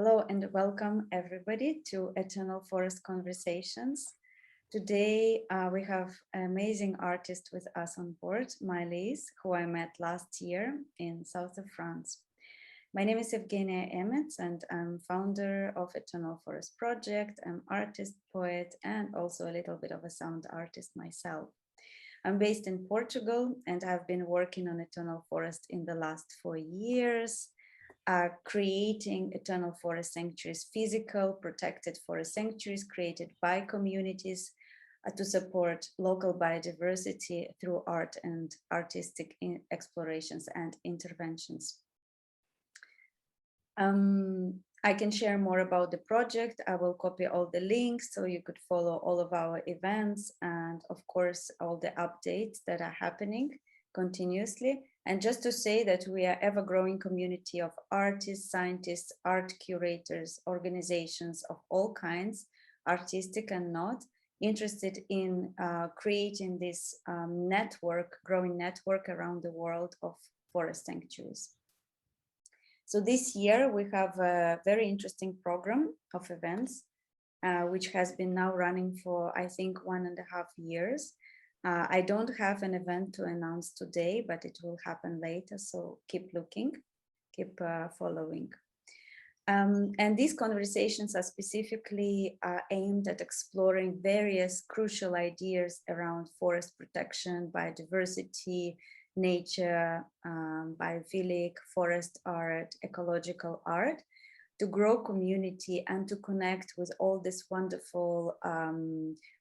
Hello and welcome everybody to Eternal Forest Conversations. Today we have an amazing artist with us on board, Mileece, who I met last year in south of France. My name is Evgenia Emets and I'm founder of Eternal Forest Project. I'm artist, poet, and also a little bit of a sound artist myself. I'm based in Portugal and I've been working on Eternal Forest in the last 4 years. Creating eternal forest sanctuaries, physical protected forest sanctuaries created by communities to support local biodiversity through art and artistic explorations and interventions. I can share more about the project. I will copy all the links so you could follow all of our events and of course all the updates that are happening continuously. And just to say that we are ever-growing community of artists, scientists, art curators, organizations of all kinds, artistic and not, interested in creating this growing network around the world of forest sanctuaries. So this year we have a very interesting program of events, which has been now running for, I think, 1.5 years. I don't have an event to announce today, but it will happen later. So keep looking, keep following. And these conversations are specifically aimed at exploring various crucial ideas around forest protection, biodiversity, nature, biophilic, forest art, ecological art, to grow community and to connect with all these wonderful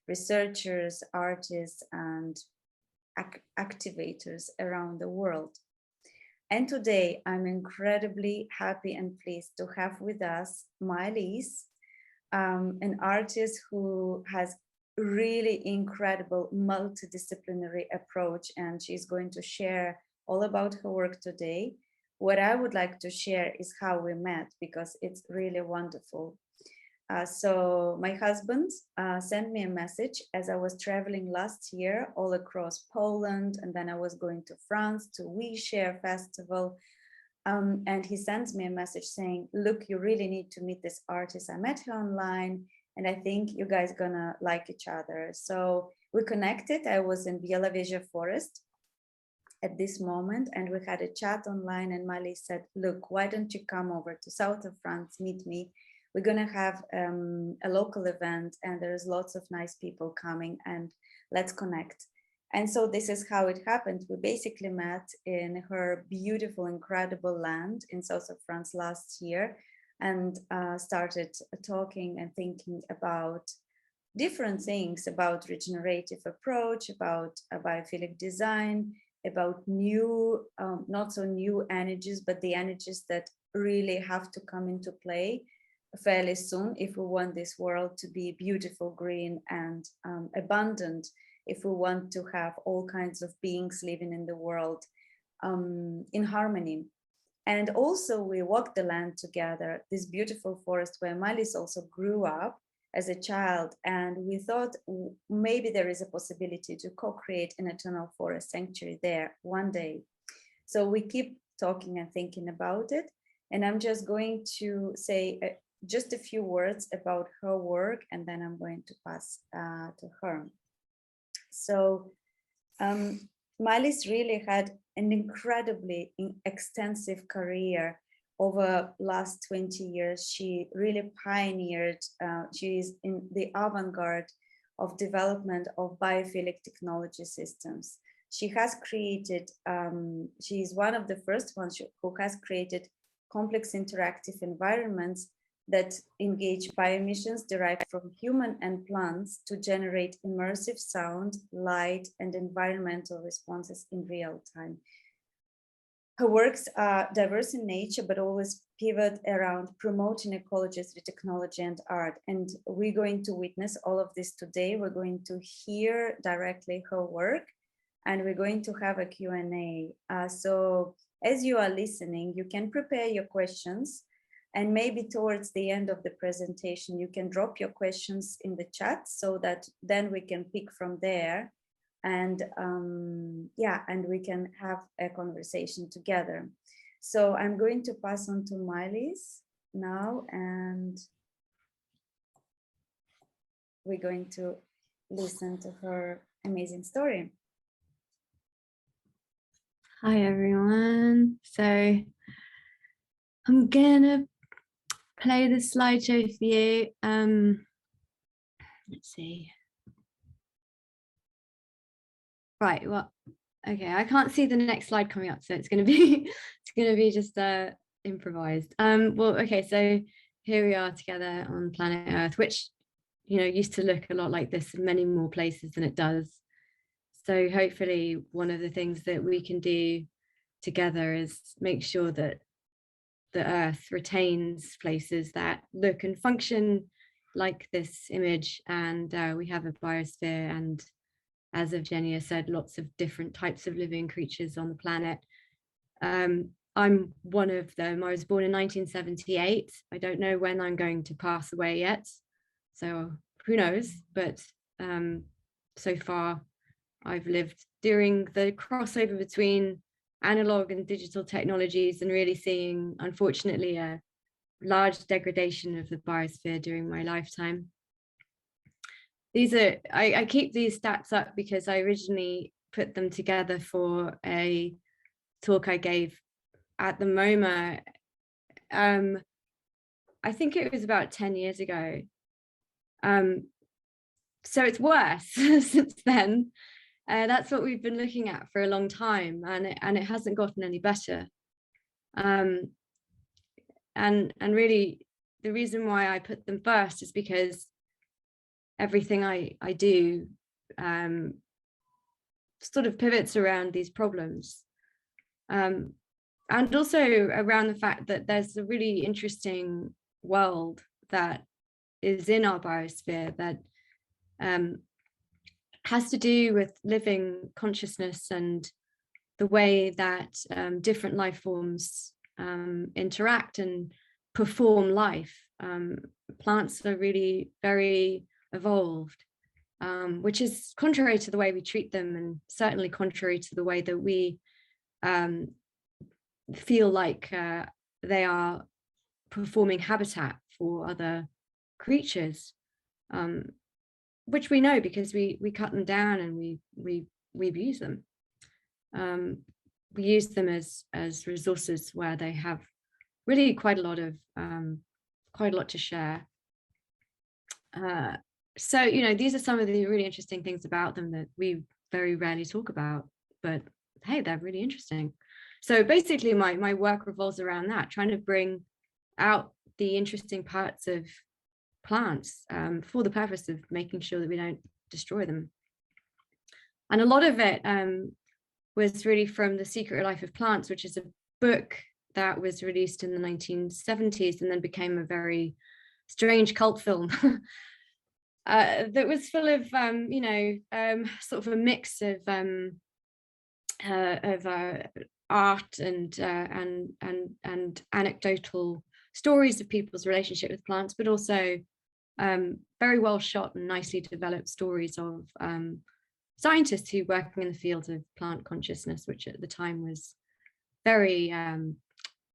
researchers, artists, and activators around the world. And today I'm incredibly happy and pleased to have with us Mileece, an artist who has really incredible multidisciplinary approach, and she's going to share all about her work today. What I would like to share is how we met, because it's really wonderful. So my husband sent me a message as I was traveling last year all across Poland, and then I was going to France to We Share Festival. And he sends me a message saying, look, you really need to meet this artist. I met her online, and I think you guys gonna like each other. So we connected. I was in Białowieża Forest at this moment, and we had a chat online, and Mileece said, look, why don't you come over to south of France, meet me. We're gonna have a local event and there's lots of nice people coming, and let's connect. And so this is how it happened. We basically met in her beautiful, incredible land in south of France last year, and started talking and thinking about different things, about regenerative approach, about a biophilic design, about new, not so new energies, but the energies that really have to come into play fairly soon if we want this world to be beautiful, green, and abundant, if we want to have all kinds of beings living in the world in harmony. And also we walked the land together, this beautiful forest where Mileece also grew up as a child, and we thought maybe there is a possibility to co-create an eternal forest sanctuary there one day. So we keep talking and thinking about it, and I'm just going to say just a few words about her work, and then I'm going to pass to her. So Mileece really had an incredibly extensive career over last 20 years. She really pioneered, she is in the avant-garde of development of biophilic technology systems. She has created, she is one of the first ones who has created complex interactive environments that engage bioemissions derived from human and plants to generate immersive sound, light, and environmental responses in real time. Her works are diverse in nature, but always pivot around promoting ecology through technology and art. And we're going to witness all of this today. We're going to hear directly her work, and we're going to have a Q&A. So as you are listening, you can prepare your questions, and maybe towards the end of the presentation, you can drop your questions in the chat so that then we can pick from there. And yeah, and we can have a conversation together. So I'm going to pass on to Mileece. now, and we're going to listen to her amazing story. Hi everyone. So I'm gonna play the slideshow for you. Let's see. Right, well, okay, I can't see the next slide coming up, so it's gonna be just improvised. Well, okay, so here we are together on planet Earth, which used to look a lot like this in many more places than it does. So hopefully one of the things that we can do together is make sure that the Earth retains places that look and function like this image, and we have a biosphere, and as Evgenia said, lots of different types of living creatures on the planet. I'm one of them. I was born in 1978. I don't know when I'm going to pass away yet, so who knows, but so far I've lived during the crossover between analog and digital technologies, and really seeing, unfortunately, a large degradation of the biosphere during my lifetime. These are, I keep these stats up because I originally put them together for a talk I gave at the MoMA. I think it was about 10 years ago. So it's worse since then. That's what we've been looking at for a long time, and it hasn't gotten any better. And really, the reason why I put them first is because everything I do sort of pivots around these problems, and also around the fact that there's a really interesting world that is in our biosphere that has to do with living consciousness and the way that different life forms interact and perform life. Plants are really very evolved, which is contrary to the way we treat them, and certainly contrary to the way that we feel like they are performing habitat for other creatures, which we know because we cut them down and we abuse them. We use them as resources where they have really quite a lot to share. So these are some of the really interesting things about them that we very rarely talk about, but hey, they're really interesting. So basically my work revolves around that, trying to bring out the interesting parts of plants for the purpose of making sure that we don't destroy them. And a lot of it was really from The Secret Life of Plants, which is a book that was released in the 1970s and then became a very strange cult film that was full of sort of a mix of art and anecdotal stories of people's relationship with plants, but also very well shot and nicely developed stories of scientists who working in the field of plant consciousness, which at the time was very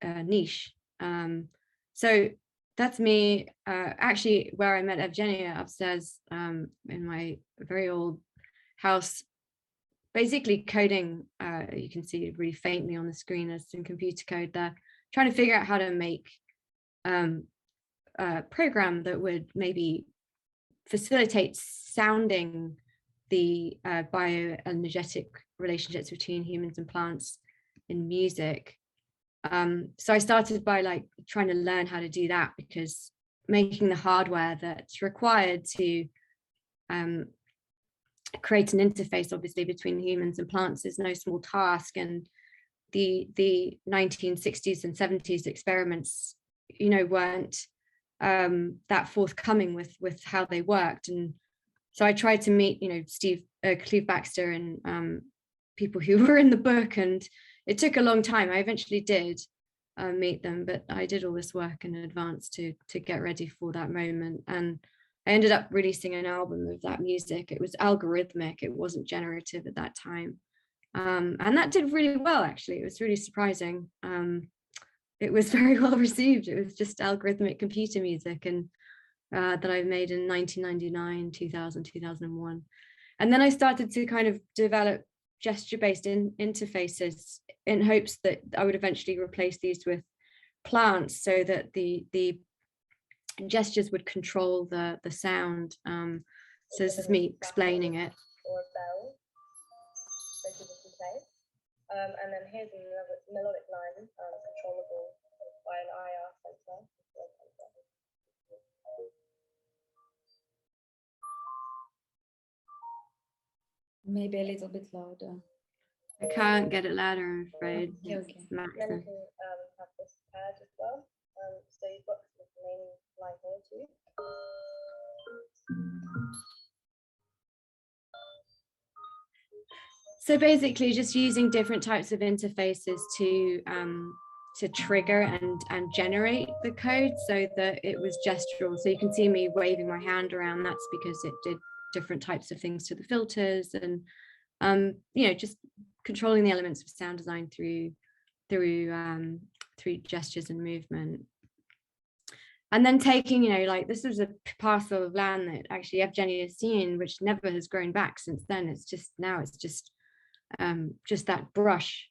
niche. So that's me, actually, where I met Evgenia upstairs in my very old house, basically coding. You can see it really faintly on the screen as some computer code there, trying to figure out how to make a program that would maybe facilitate sounding the bioenergetic relationships between humans and plants in music. So I started by trying to learn how to do that, because making the hardware that's required to create an interface, obviously, between humans and plants is no small task. And the 1960s and 70s experiments, weren't that forthcoming with how they worked. And so I tried to meet, Cleve Baxter and people who were in the book, and it took a long time. I eventually did meet them, but I did all this work in advance to get ready for that moment. And I ended up releasing an album of that music. It was algorithmic, it wasn't generative at that time. And that did really well, actually. It was really surprising, it was very well received. It was just algorithmic computer music, and that I made in 1999, 2000, 2001. And then I started to kind of develop gesture-based interfaces in hopes that I would eventually replace these with plants, so that the gestures would control the sound. So this is me explaining it. Or a bell, so people can play. And then here's a melodic line, controllable by an IR sensor. Maybe a little bit louder. I can't get it louder, I'm afraid. Okay, It's okay. Then you maximum. can have this pad as well. So you've got the main line here too. So basically just using different types of interfaces to trigger and generate the code so that it was gestural. So you can see me waving my hand around. That's because it did different types of things to the filters, and you know, just controlling the elements of sound design through gestures and movement. And then taking, you know, like this was a parcel of land that actually Evgeny has seen, which never has grown back since then. It's just now it's just that brush,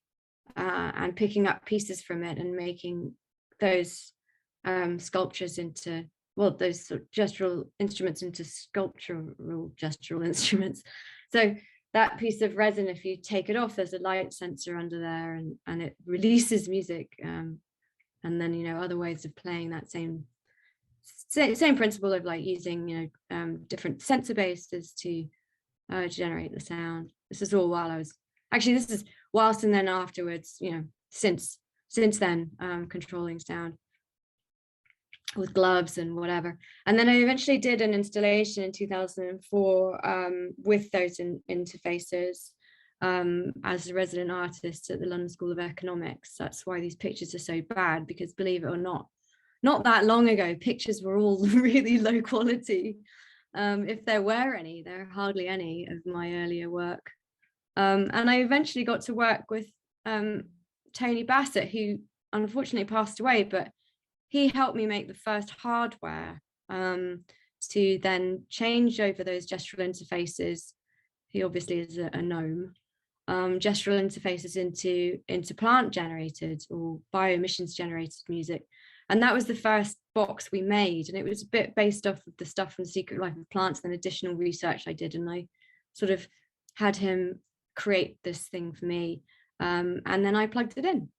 and picking up pieces from it and making those sculptures into, well, those sort of gestural instruments into sculptural gestural instruments. So that piece of resin, if you take it off, there's a light sensor under there, and it releases music. And then, you know, other ways of playing that same principle of like using, you know, different sensor bases to generate the sound. This is all while I was actually, this is whilst and then afterwards, you know, since then, controlling sound with gloves and whatever. And then I eventually did an installation in 2004 with those interfaces as a resident artist at the London School of Economics. That's why these pictures are so bad, because believe it or not that long ago, pictures were all really low quality. If there were any, there are hardly any of my earlier work. And I eventually got to work with Tony Bassett, who unfortunately passed away, but he helped me make the first hardware to then change over those gestural interfaces. He obviously is a gnome. Gestural interfaces into plant generated or bio-emissions generated music. And that was the first box we made. And it was a bit based off of the stuff from The Secret Life of Plants and additional research I did. And I sort of had him create this thing for me. And then I plugged it in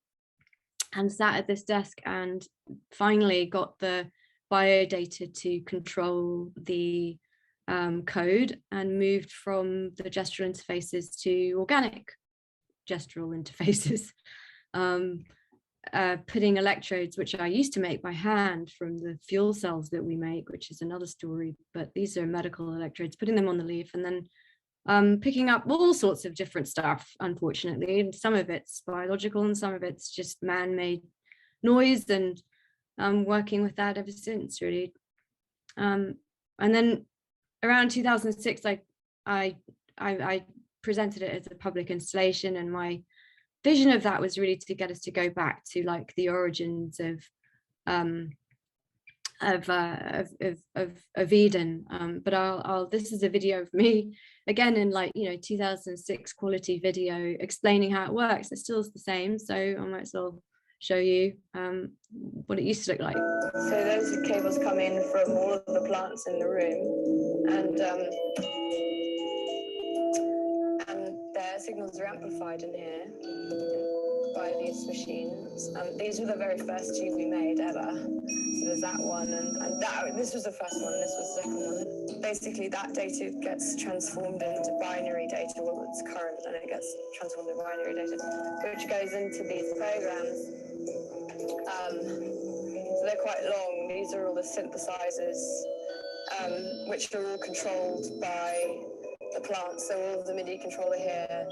and sat at this desk and finally got the bio data to control the code, and moved from the gestural interfaces to organic gestural interfaces. Putting electrodes, which I used to make by hand from the fuel cells that we make, which is another story, but these are medical electrodes, putting them on the leaf, and then picking up all sorts of different stuff, unfortunately, and some of it's biological and some of it's just man-made noise, and working with that ever since, really. And then around 2006, I presented it as a public installation, and my vision of that was really to get us to go back to like the origins of Eden. But I'll this is a video of me again in, like, you know, 2006 quality video explaining how it works. It still is the same, so I might as well show you what it used to look like. So those cables come in from all of the plants in the room, and their signals are amplified in here by these machines. These were the very first tube we made ever. So there's that one, and this was the first one, this was the second one. Basically, that data gets transformed into binary data. Well, it's current, and it gets transformed into binary data, which goes into these programs. So they're quite long. These are all the synthesizers, which are all controlled by the plants. So all of the MIDI controller here,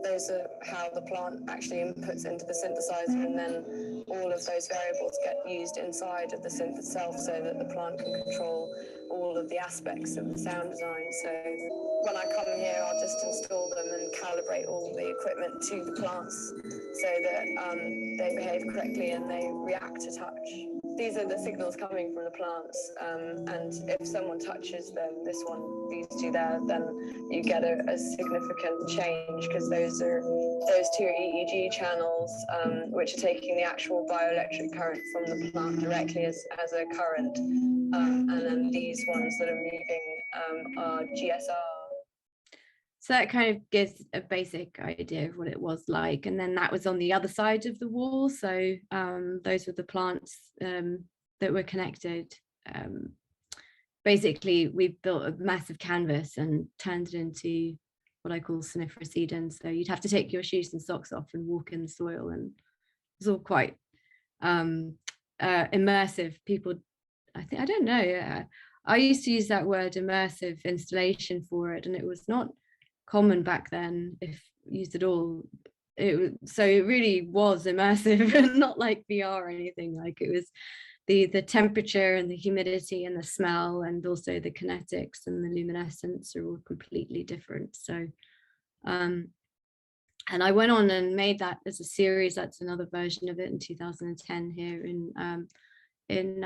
those are how the plant actually inputs into the synthesizer, and then all of those variables get used inside of the synth itself so that the plant can control all of the aspects of the sound design. So when I come here, I'll just install them and calibrate all the equipment to the plants so that they behave correctly and they react to touch. These are the signals coming from the plants, and if someone touches them, this one, these two there, then you get a significant change, because those two are EEG channels, which are taking the actual bioelectric current from the plant directly as a current, and then these ones that are moving are GSR. So that kind of gives a basic idea of what it was like. And then that was on the other side of the wall. So those were the plants that were connected. Basically, we built a massive canvas and turned it into what I call soniferous Eden. So you'd have to take your shoes and socks off and walk in the soil. And it was all quite immersive. People, I don't know. I used to use that word immersive installation for it, and it was not common back then, if used at all. So it really was immersive, not like VR or anything. Like, it was the temperature and the humidity and the smell, and also the kinetics and the luminescence are all completely different. So and I went on and made that as a series. That's another version of it in 2010 here in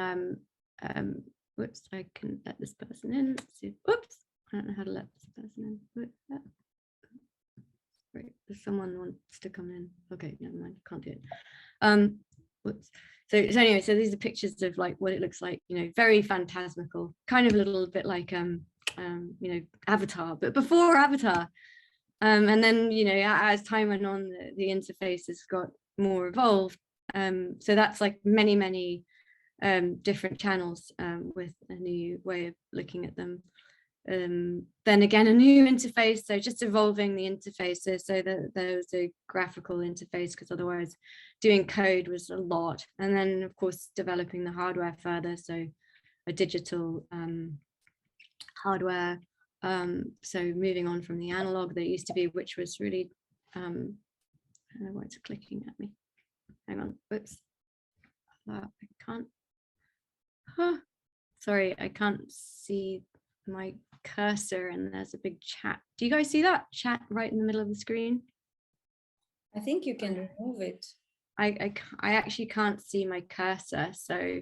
whoops, I can let this person in. Let's see. Whoops, I don't know how to let this person in. Right, if someone wants to come in. Okay, never mind, can't do it. Whoops. So anyway, so these are pictures of like what it looks like, you know, very phantasmical, kind of a little bit like you know, Avatar, but before Avatar. And then, you know, as time went on, the interfaces got more evolved. So that's like many different channels with a new way of looking at them. Then again, a new interface, so just evolving the interfaces so that there's a graphical interface, because otherwise doing code was a lot. And then of course developing the hardware further, so a digital hardware, so moving on from the analog that used to be, which was really I don't know why it's clicking at me, hang on, whoops, I can't, sorry, I can't see my cursor, and there's a big chat. Do you guys see that chat right in the middle of the screen? I think you can remove it. I actually can't see my cursor, so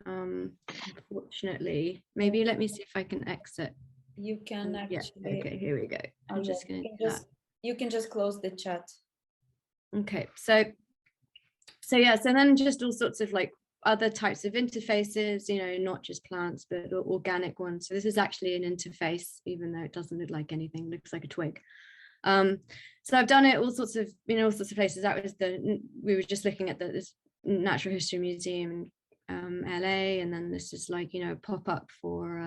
unfortunately, maybe let me see if I can exit. You can actually. Yeah, okay, here we go. I'm just going to do that. You can just close the chat. Okay, so yeah, so then just all sorts of like other types of interfaces, you know, not just plants, but organic ones. So this is actually an interface, even though it doesn't look like anything, it looks like a twig. So I've done it all sorts of, you know, all sorts of places. That was we were just looking at this Natural History Museum in LA, and then this is like, you know, pop-up for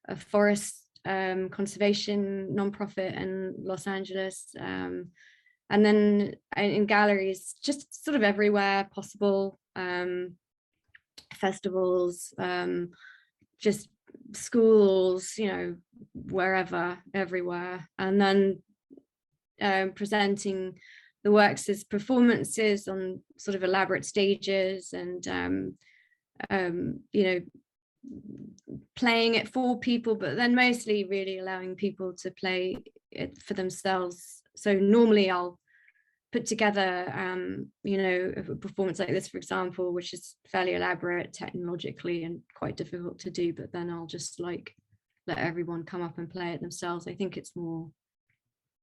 a forest conservation nonprofit in Los Angeles. And then in galleries, just sort of everywhere possible, festivals, just schools, you know, wherever, everywhere. And then presenting the works as performances on sort of elaborate stages, and, you know, playing it for people, but then mostly really allowing people to play it for themselves. So normally I'll put together, you know, a performance like this, for example, which is fairly elaborate technologically and quite difficult to do, but then I'll just like let everyone come up and play it themselves. I think it's more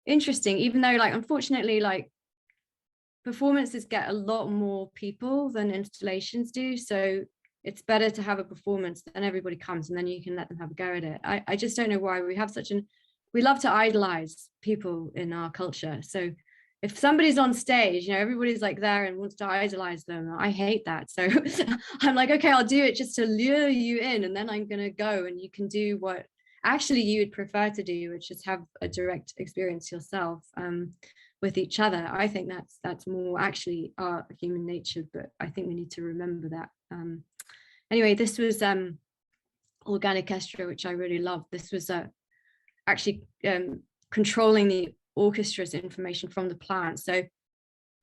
interesting, even though, like, unfortunately, like, performances get a lot more people than installations do. So it's better to have a performance, then everybody comes and then you can let them have a go at it. I just don't know why we have we love to idolize people in our culture. So if somebody's on stage, you know, everybody's like there and wants to idolize them. I hate that. So I'm like, okay, I'll do it just to lure you in, and then I'm going to go and you can do what actually you would prefer to do, which is have a direct experience yourself with each other. I think that's more actually our human nature, but I think we need to remember that. Anyway, this was organic orchestra, which I really loved. This was actually controlling the orchestra's information from the plant. So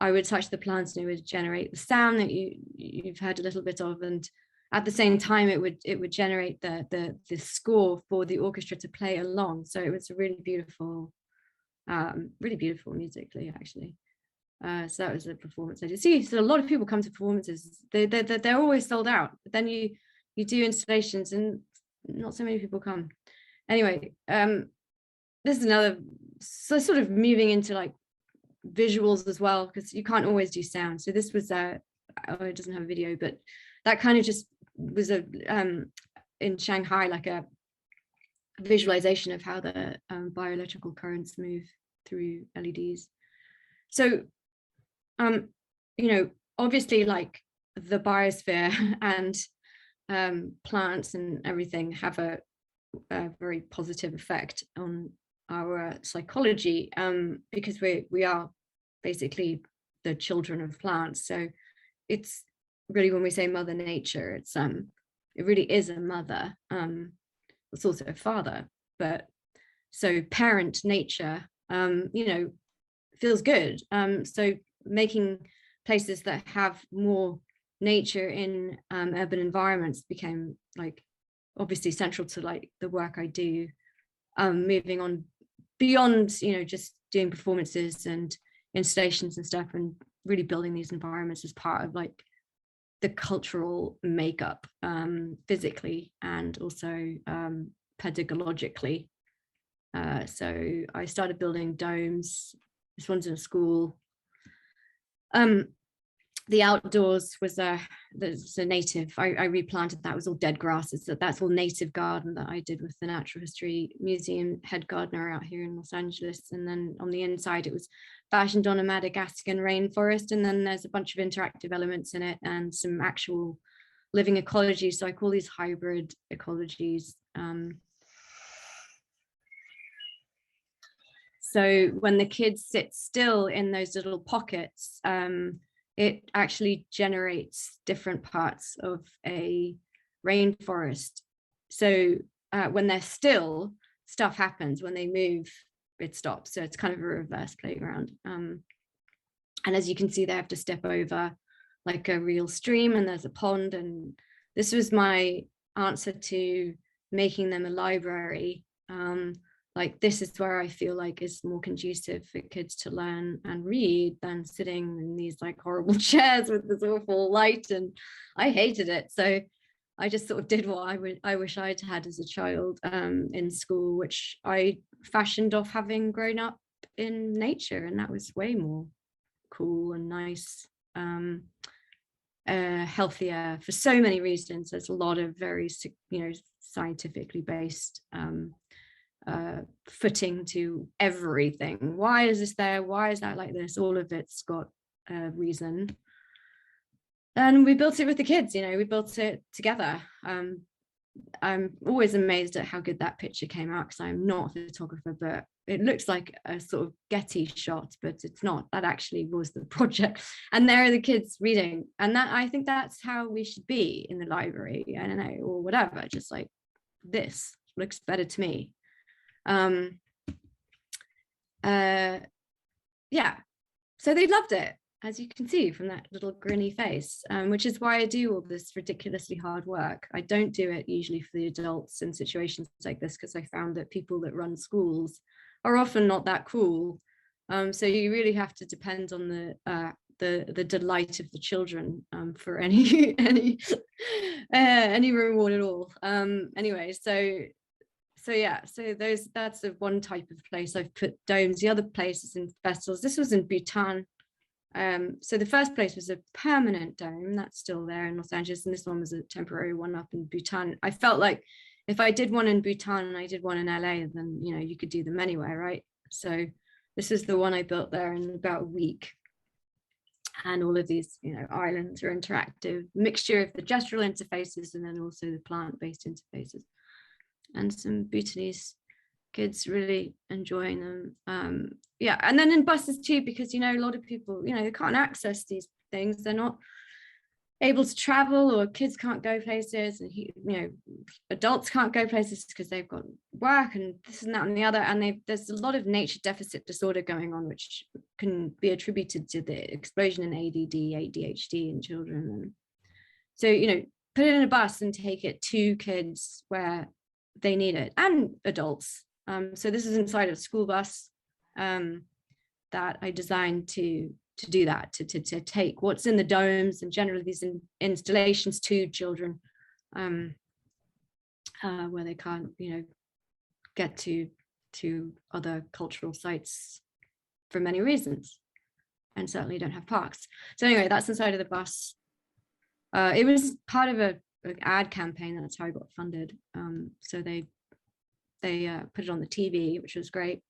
I would touch the plants and it would generate the sound that you've heard a little bit of, and at the same time it would generate the score for the orchestra to play along. So it was really beautiful musically, actually. So that was a performance I did. See, so a lot of people come to performances. They're always sold out, but then you do installations and not so many people come. Anyway, this is another, so sort of moving into like visuals as well, because you can't always do sound. So this was it doesn't have a video, but that kind of just was in Shanghai, like a visualization of how the bioelectrical currents move through LEDs. So obviously, like the biosphere and plants and everything have a very positive effect on our psychology, because we are basically the children of plants. So it's really, when we say mother nature, it's it really is a mother. It's also a father, but so parent nature feels good. So making places that have more nature in urban environments became like obviously central to like the work I do, moving on beyond just doing performances and installations and stuff, and really building these environments as part of like the cultural makeup, physically and also pedagogically. So I started building domes. This one's in a school. The outdoors was there's a native, I replanted, that was all dead grasses. That's all native garden that I did with the Natural History Museum head gardener out here in Los Angeles. And then on the inside, it was fashioned on a Madagascan rainforest. And then there's a bunch of interactive elements in it and some actual living ecologies. So I call these hybrid ecologies. So when the kids sit still in those little pockets, it actually generates different parts of a rainforest. So when they're still, stuff happens. When they move, it stops. So it's kind of a reverse playground. And as you can see, they have to step over like a real stream, and there's a pond. And this was my answer to making them a library. Like this is where I feel like is more conducive for kids to learn and read than sitting in these like horrible chairs with this awful light, and I hated it. So I just sort of did what I wish I'd had as a child in school, which I fashioned off having grown up in nature, and that was way more cool and nice, healthier for so many reasons. There's a lot of very scientifically based footing to everything. Why is this there? Why is that like this? All of it's got a reason. And we built it with the kids, we built it together. I'm always amazed at how good that picture came out, because I'm not a photographer, but it looks like a sort of Getty shot, but it's not. That actually was the project. And there are the kids reading. And that, I think that's how we should be in the library, I don't know, or whatever, just like, this looks better to me. Yeah, so they loved it, as you can see from that little grinny face, which is why I do all this ridiculously hard work. I don't do it usually for the adults in situations like this, because I found that people that run schools are often not that cool. So you really have to depend on the delight of the children for any reward at all. Anyway, so yeah, so that's one type of place I've put domes. The other place is in festivals. This was in Bhutan. So the first place was a permanent dome that's still there in Los Angeles, and this one was a temporary one up in Bhutan. I felt like if I did one in Bhutan and I did one in LA, then you could do them anywhere, right? So this is the one I built there in about a week. And all of these islands are interactive, mixture of the gestural interfaces and then also the plant-based interfaces. And some Bhutanese kids really enjoying them. Yeah, and then in buses too, because a lot of people they can't access these things. They're not able to travel, or kids can't go places, and adults can't go places because they've got work and this and that and the other, and there's a lot of nature deficit disorder going on, which can be attributed to the explosion in ADD, ADHD in children. And so, put it in a bus and take it to kids where they need it, and adults. So this is inside a school bus that I designed to do that, to take what's in the domes and generally these installations to children where they can't, get to other cultural sites for many reasons, and certainly don't have parks. So anyway, that's inside of the bus. It was part of an ad campaign. That's how I got funded. So they put it on the TV, which was great.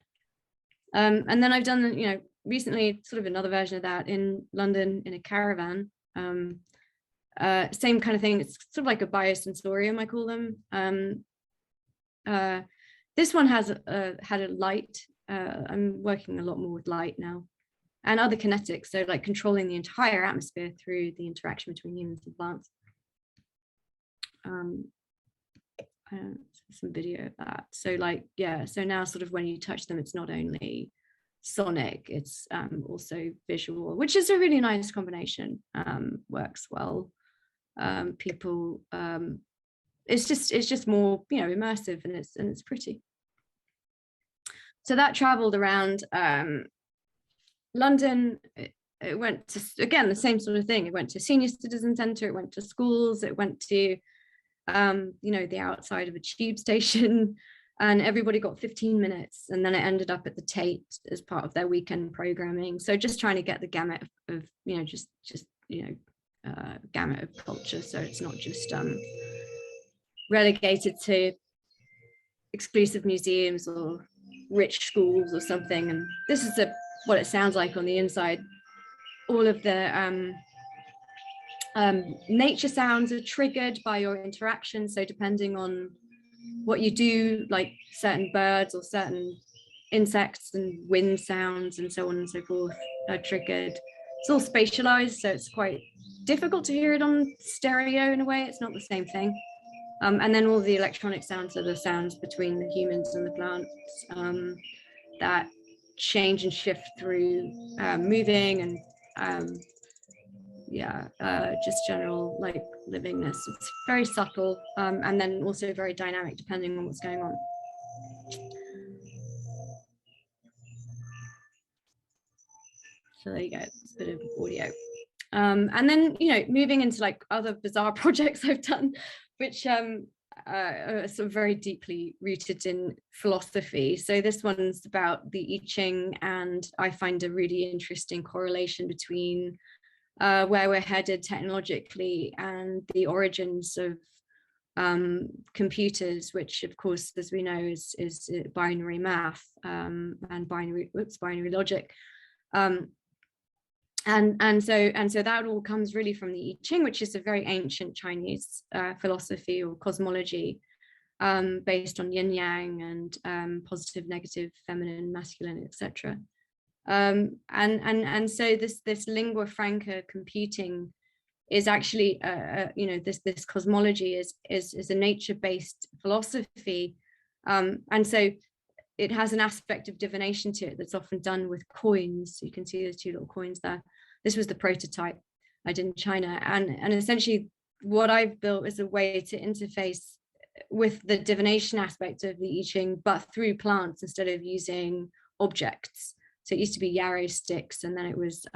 And then I've done, recently sort of another version of that in London in a caravan. Same kind of thing. It's sort of like a biosensorium, I call them. This one has had a light. I'm working a lot more with light now, and other kinetics. So like controlling the entire atmosphere through the interaction between humans and plants. Some video of that. So so now sort of when you touch them, it's not only sonic, it's also visual, which is a really nice combination. Works well. People, it's just more, immersive, and it's pretty. So that traveled around London. It went to, again, the same sort of thing. It went to senior citizen centre, it went to schools, it went to the outside of a tube station, and everybody got 15 minutes, and then it ended up at the Tate as part of their weekend programming. So just trying to get the gamut of gamut of culture, so it's not just relegated to exclusive museums or rich schools or something. And this is what it sounds like on the inside. All of the nature sounds are triggered by your interaction. So depending on what you do, like certain birds or certain insects and wind sounds and so on and so forth are triggered. It's all spatialized, so it's quite difficult to hear it on stereo in a way. It's not the same thing. And then all the electronic sounds are the sounds between the humans and the plants that change and shift through moving and just general like livingness. It's very subtle, and then also very dynamic depending on what's going on. So there you go, it's a bit of audio. And then, moving into like other bizarre projects I've done, which are sort of very deeply rooted in philosophy. So this one's about the I Ching, and I find a really interesting correlation between where we're headed technologically and the origins of computers, which of course, as we know, is binary math and binary logic. And so that all comes really from the I Ching, which is a very ancient Chinese philosophy or cosmology based on yin yang and positive, negative, feminine, masculine, etc. And so this lingua franca computing is actually this cosmology is a nature-based philosophy, and so it has an aspect of divination to it that's often done with coins. You can see there's two little coins there. This was the prototype I did in China, and essentially what I've built is a way to interface with the divination aspect of the I Ching, but through plants instead of using objects. So it used to be yarrow sticks, and then it was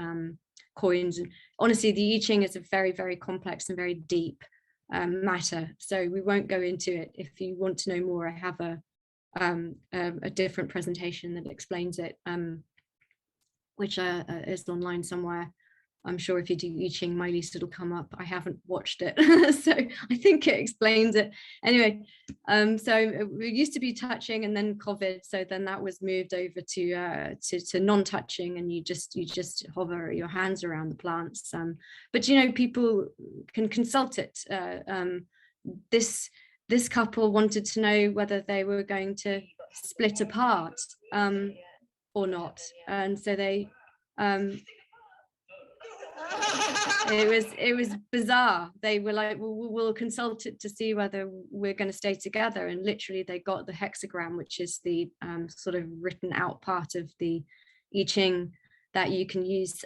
coins. And honestly, the I Ching is a very, very complex and very deep matter. So we won't go into it. If you want to know more, I have a different presentation that explains it, which is online somewhere. I'm sure if you do I Ching Mileece, it'll come up. I haven't watched it, so I think it explains it. Anyway, so it used to be touching, and then COVID, so then that was moved over to non-touching, and you just hover your hands around the plants. But people can consult it. This couple wanted to know whether they were going to split apart or not, and so they It was bizarre. They were like, well, we'll consult it to see whether we're going to stay together, and literally they got the hexagram, which is the sort of written out part of the I Ching that you can use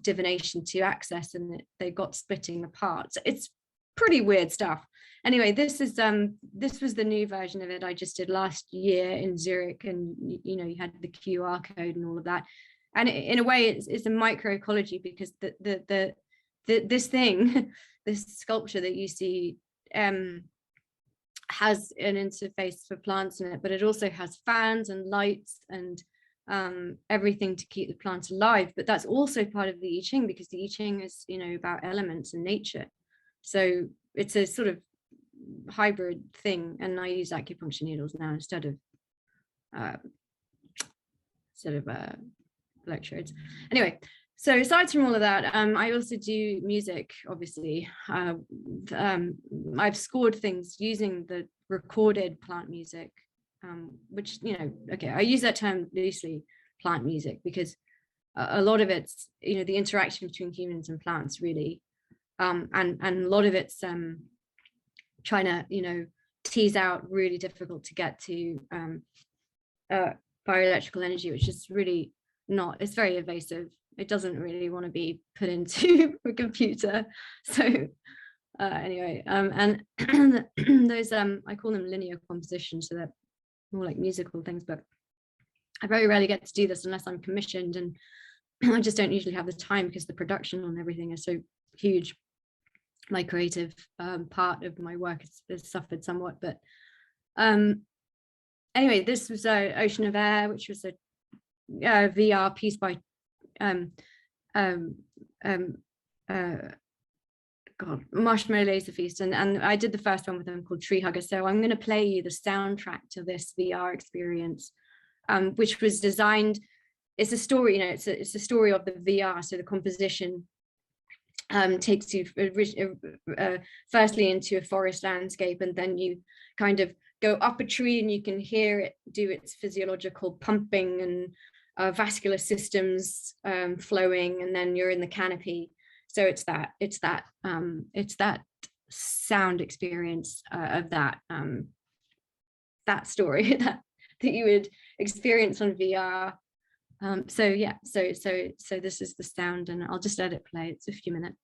divination to access, and they got splitting apart. So it's pretty weird stuff. Anyway, this was the new version of it I just did last year in Zurich, and you know, you had the QR code and all of that. And in a way, it's a microecology, because this thing, this sculpture that you see, has an interface for plants in it, but it also has fans and lights and everything to keep the plants alive. But that's also part of the I Ching, because the I Ching is, you know, about elements and nature. So it's a sort of hybrid thing, and I use acupuncture needles now instead of electrodes. Anyway, so aside from all of that, I also do music, obviously. I've scored things using the recorded plant music, which, you know, okay, I use that term loosely, plant music, because a lot of it's, you know, the interaction between humans and plants, really. And a lot of it's trying to, you know, tease out really difficult to get to bioelectrical energy, which is really not, it's very evasive. It doesn't really want to be put into a computer. So anyway, and those I call them linear compositions, so they're more like musical things, but I very rarely get to do this unless I'm commissioned, and I just don't usually have the time because the production on everything is so huge. My creative part of my work has suffered somewhat, but anyway, this was Ocean of Air, which was a VR piece by Marshmallow Laser Feast, and I did the first one with them called Tree Hugger. So I'm going to play you the soundtrack to this VR experience, which was designed. It's a story, you know, it's a story of the VR. So the composition takes you firstly into a forest landscape, and then you kind of go up a tree and you can hear it do its physiological pumping and vascular systems flowing, and then you're in the canopy. So it's that sound experience of that story that you would experience on VR. So yeah, so this is the sound, and I'll just let it play. It's a few minutes.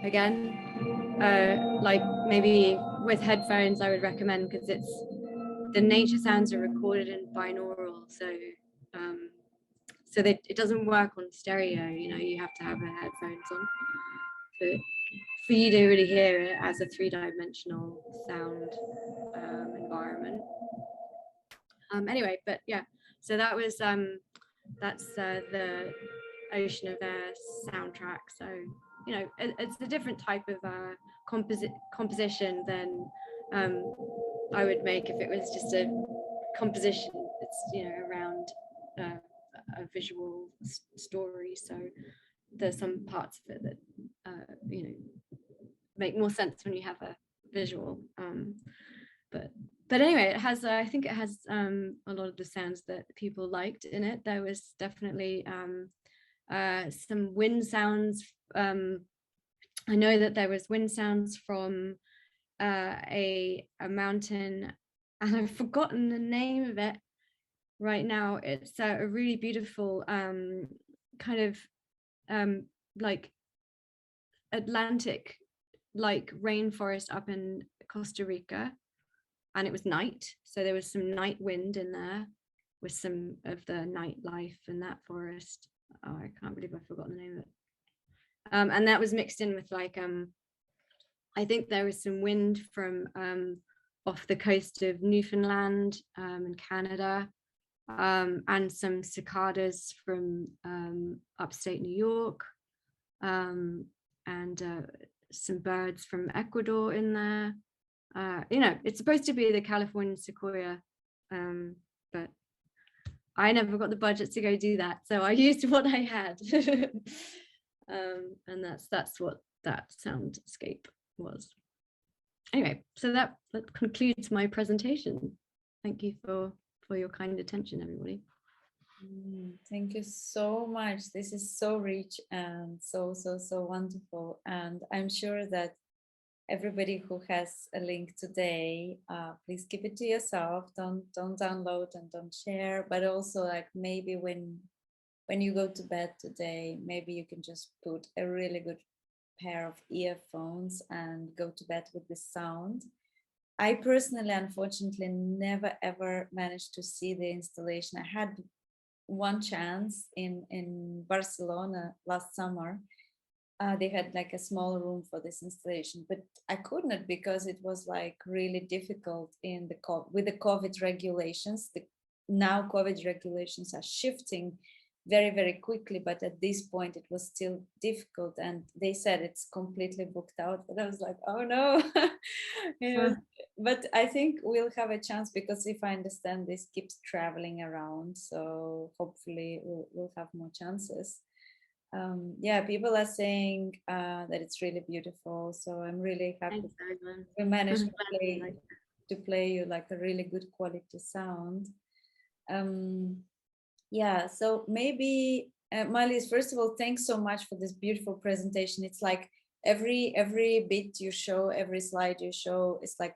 again, like maybe with headphones I would recommend, because the nature sounds are recorded in binaural, so so that it doesn't work on stereo, you know, you have to have a headphones on for you to really hear it as a three-dimensional sound environment. Anyway, but yeah, so that was that's the Ocean of Air soundtrack. So, you know, it's a different type of composition than I would make if it was just a composition. It's, you know, around a visual story. So there's some parts of it that you know, make more sense when you have a visual. But anyway, it has I think it has a lot of the sounds that people liked in it. There was definitely some wind sounds. I know that there was wind sounds from a mountain, and I've forgotten the name of it right now. It's a really beautiful kind of like Atlantic like rainforest up in Costa Rica, and it was night, so there was some night wind in there with some of the nightlife in that forest. Oh, I can't believe I've forgotten the name of it. And that was mixed in with like I think there was some wind from off the coast of Newfoundland in Canada, and some cicadas from upstate New York, and some birds from Ecuador in there. You know, it's supposed to be the California sequoia, but I never got the budget to go do that, so I used what I had. And that's what that soundscape was. Anyway, so that concludes my presentation. Thank you for your kind attention, everybody. Thank you so much. This is so rich and so wonderful, and I'm sure that everybody who has a link today, please keep it to yourself. Don't download and don't share. But also, like, maybe when you go to bed today, maybe you can just put a really good pair of earphones and go to bed with the sound. I personally, unfortunately, never ever managed to see the installation. I had one chance in Barcelona last summer. They had like a small room for this installation, but I could not, because it was like really difficult in with the COVID regulations. Now COVID regulations are shifting very quickly, but at this point it was still difficult, and they said it's completely booked out. But I was like, oh no. But I think we'll have a chance, because if I understand, this keeps traveling around, so hopefully we'll have more chances. Yeah, people are saying that it's really beautiful, so I'm really happy we managed to play you like a really good quality sound. Yeah, so maybe Mileece, first of all, thanks so much for this beautiful presentation. It's like every bit you show, every slide you show, it's like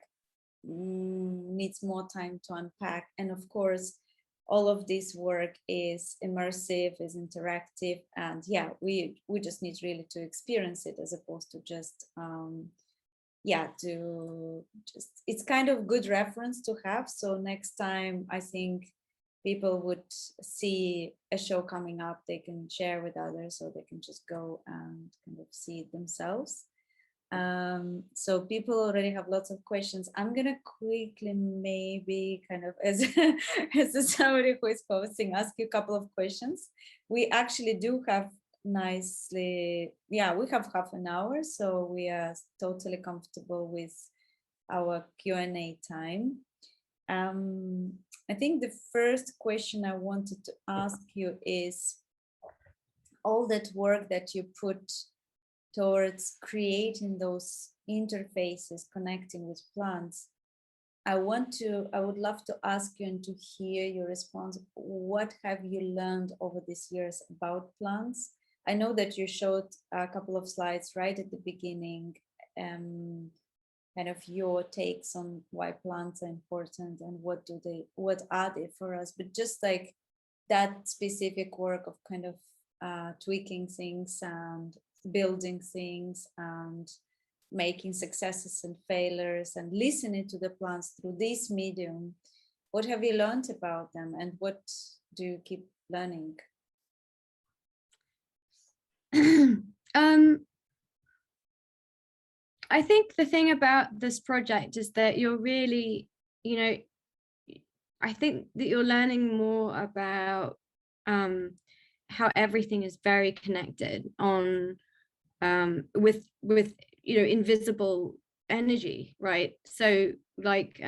needs more time to unpack. And of course, all of this work is immersive, is interactive, and yeah, we just need really to experience it, as opposed to just yeah, it's kind of good reference to have. So next time, I think people would see a show coming up, they can share with others, so they can just go and kind of see it themselves. So people already have lots of questions. I'm gonna quickly, maybe kind of as somebody who is hosting, ask you a couple of questions. We actually do have nicely, yeah, we have half an hour, so we are totally comfortable with our Q&A time. I think the first question I wanted to ask you is, all that work that you put towards creating those interfaces, connecting with plants, I would love to ask you and to hear your response. What have you learned over these years about plants? I know that you showed a couple of slides right at the beginning, kind of your takes on why plants are important and what are they for us, but just like that specific work of kind of tweaking things and building things and making successes and failures and listening to the plants through this medium, what have you learned about them, and what do you keep learning? I think the thing about this project is that you're really, you know, I think that you're learning more about how everything is very connected on with you know, invisible energy, right? So like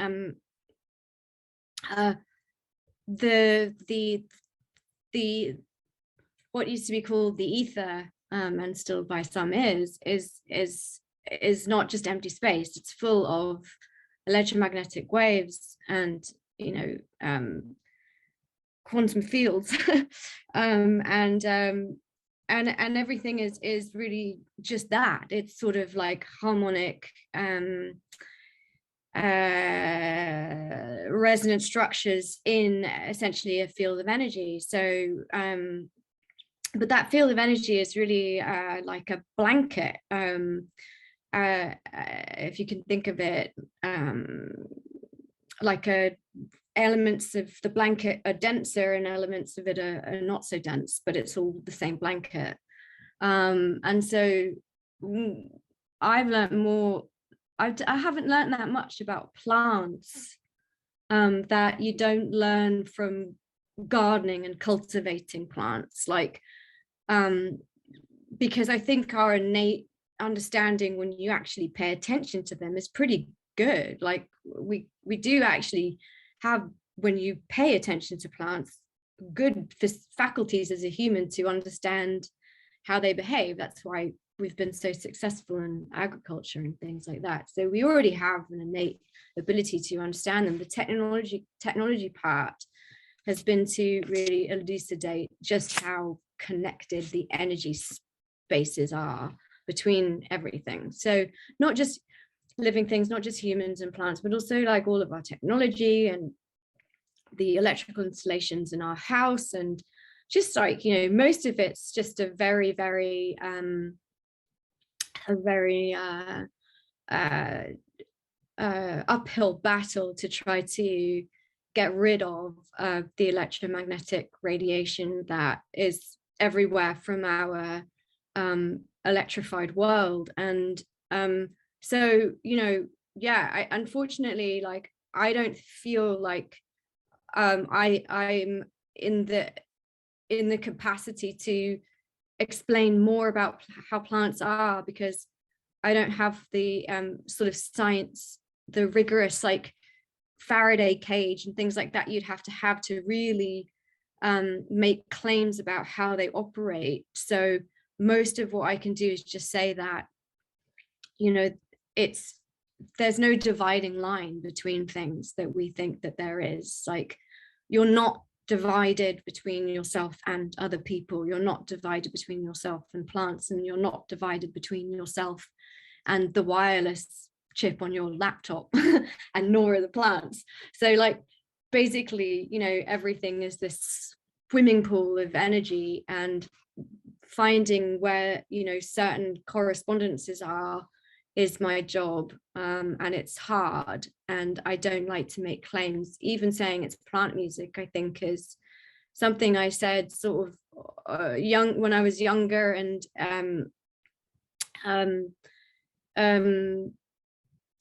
the what used to be called the ether, and still by some is not just empty space. It's full of electromagnetic waves and, you know, quantum fields, and everything is really just that. It's sort of like harmonic resonant structures in essentially a field of energy. So but that field of energy is really like a blanket. If you can think of it, like elements of the blanket are denser and elements of it are not so dense, but it's all the same blanket. And so I've learned more. I haven't learned that much about plants that you don't learn from gardening and cultivating plants, like because I think our innate understanding when you actually pay attention to them is pretty good. Like we do actually have, when you pay attention to plants, good faculties as a human to understand how they behave. That's why we've been so successful in agriculture and things like that. So we already have an innate ability to understand them. The technology part has been to really elucidate just how connected the energy spaces are between everything. So not just living things, not just humans and plants, but also like all of our technology and the electrical installations in our house, and just like, you know, most of it's just a very uphill battle to try to get rid of the electromagnetic radiation that is everywhere from our electrified world. And so, you know, yeah, unfortunately, like, I don't feel like I'm in the capacity to explain more about how plants are, because I don't have the sort of science, the rigorous like Faraday cage and things like that you'd have to really make claims about how they operate. So most of what I can do is just say that, you know, there's no dividing line between things that we think that there is. Like, you're not divided between yourself and other people. You're not divided between yourself and plants, and you're not divided between yourself and the wireless chip on your laptop and nor are the plants. So like, basically, you know, everything is this swimming pool of energy, and finding where, you know, certain correspondences are is my job, and it's hard, and I don't like to make claims. Even saying it's plant music, I think, is something I said sort of when I was younger, and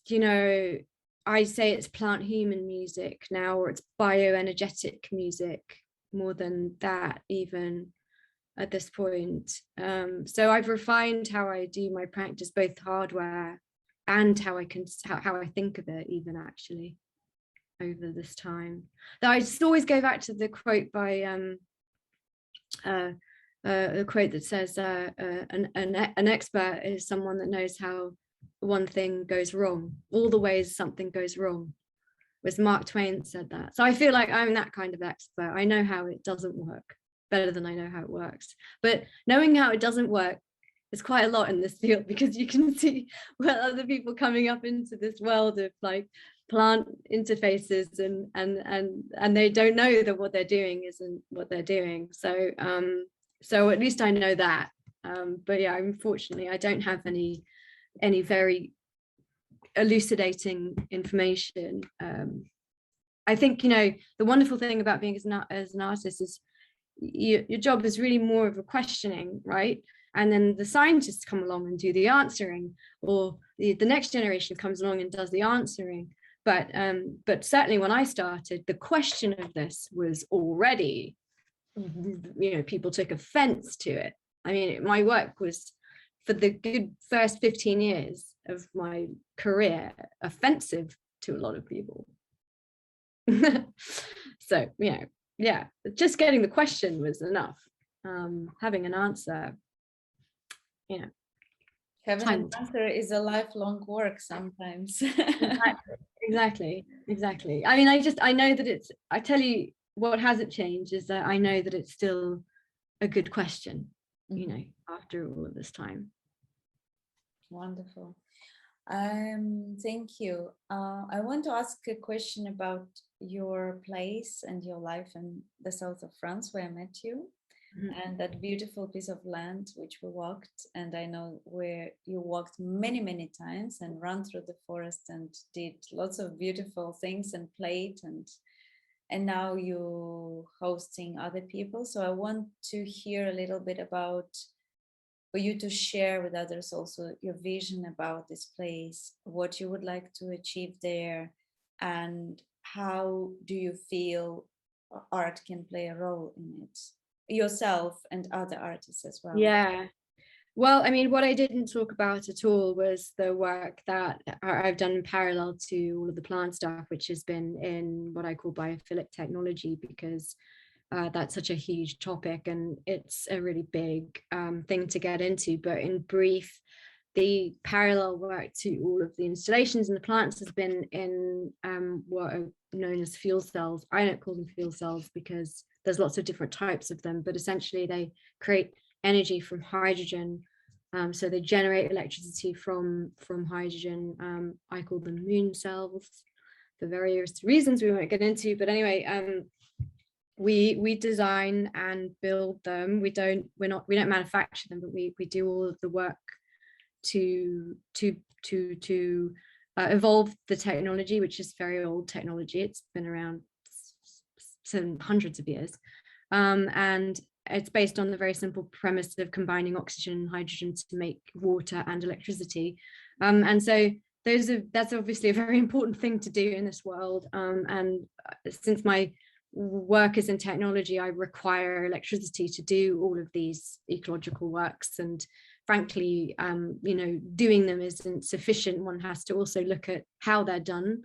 you know, I say it's plant human music now, or it's bioenergetic music, more than that even at this point. So I've refined how I do my practice, both hardware and how I think of it, even actually over this time. Though I just always go back to the quote by the quote that says an expert is someone that knows how one thing goes wrong, all the ways something goes wrong. Was Mark Twain said that. So I feel like I'm that kind of expert. I know how it doesn't work better than I know how it works. But knowing how it doesn't work is quite a lot in this field, because you can see well other people coming up into this world of like plant interfaces, and they don't know that what they're doing isn't what they're doing. So so at least I know that, But yeah, unfortunately, I don't have any very elucidating information. I think, you know, the wonderful thing about being as an artist is your job is really more of a questioning, right? And then the scientists come along and do the answering, or the next generation comes along and does the answering. But certainly when I started, the question of this was already, you know, people took offense to it. I mean, my work was, for the good first 15 years of my career, offensive to a lot of people. So, you know, yeah, just getting the question was enough. Having an answer, you know, having an answer is a lifelong work sometimes. Exactly. I mean, I know that I tell you what hasn't changed is that I know that it's still a good question, you know, after all of this time. Wonderful. Thank you. I want to ask a question about your place and your life in the south of France, where I met you, and that beautiful piece of land which we walked. And I know where you walked many, many times and ran through the forest and did lots of beautiful things and played, and now you're hosting other people. So I want to hear a little bit about, for you to share with others also your vision about this place, what you would like to achieve there, and how do you feel art can play a role in it, yourself and other artists as well. Yeah, well, I mean, what I didn't talk about at all was the work that I've done in parallel to all of the plant stuff, which has been in what I call biophilic technology, because that's such a huge topic and it's a really big thing to get into. But in brief, the parallel work to all of the installations and the plants has been in what are known as fuel cells. I don't call them fuel cells because there's lots of different types of them, but essentially they create energy from hydrogen. So they generate electricity from hydrogen. I call them moon cells for various reasons we won't get into, but anyway, we design and build them. We don't manufacture them, but we do all of the work to evolve the technology, which is very old technology. It's been around some hundreds of years, and it's based on the very simple premise of combining oxygen and hydrogen to make water and electricity, and so that's obviously a very important thing to do in this world, and since my work is in technology, I require electricity to do all of these ecological works, and frankly, you know, doing them isn't sufficient. One has to also look at how they're done,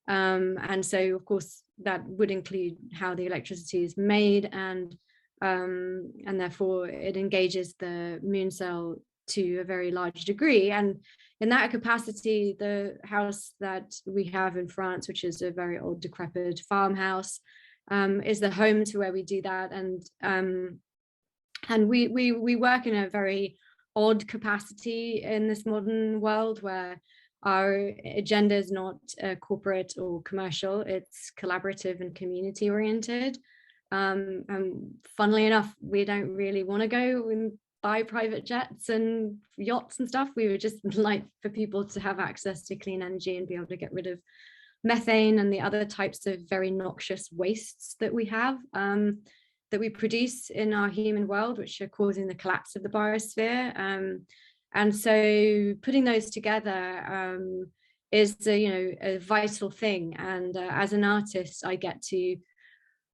and so of course that would include how the electricity is made, and therefore it engages the moon cell to a very large degree. And in that capacity, the house that we have in France, which is a very old decrepit farmhouse, is the home to where we do that, and we work in a very odd capacity in this modern world where our agenda is not corporate or commercial, it's collaborative and community oriented. And funnily enough, we don't really want to go and buy private jets and yachts and stuff. We would just like for people to have access to clean energy and be able to get rid of methane and the other types of very noxious wastes that we have, that we produce in our human world, which are causing the collapse of the biosphere. And so putting those together is a vital thing. And as an artist, I get to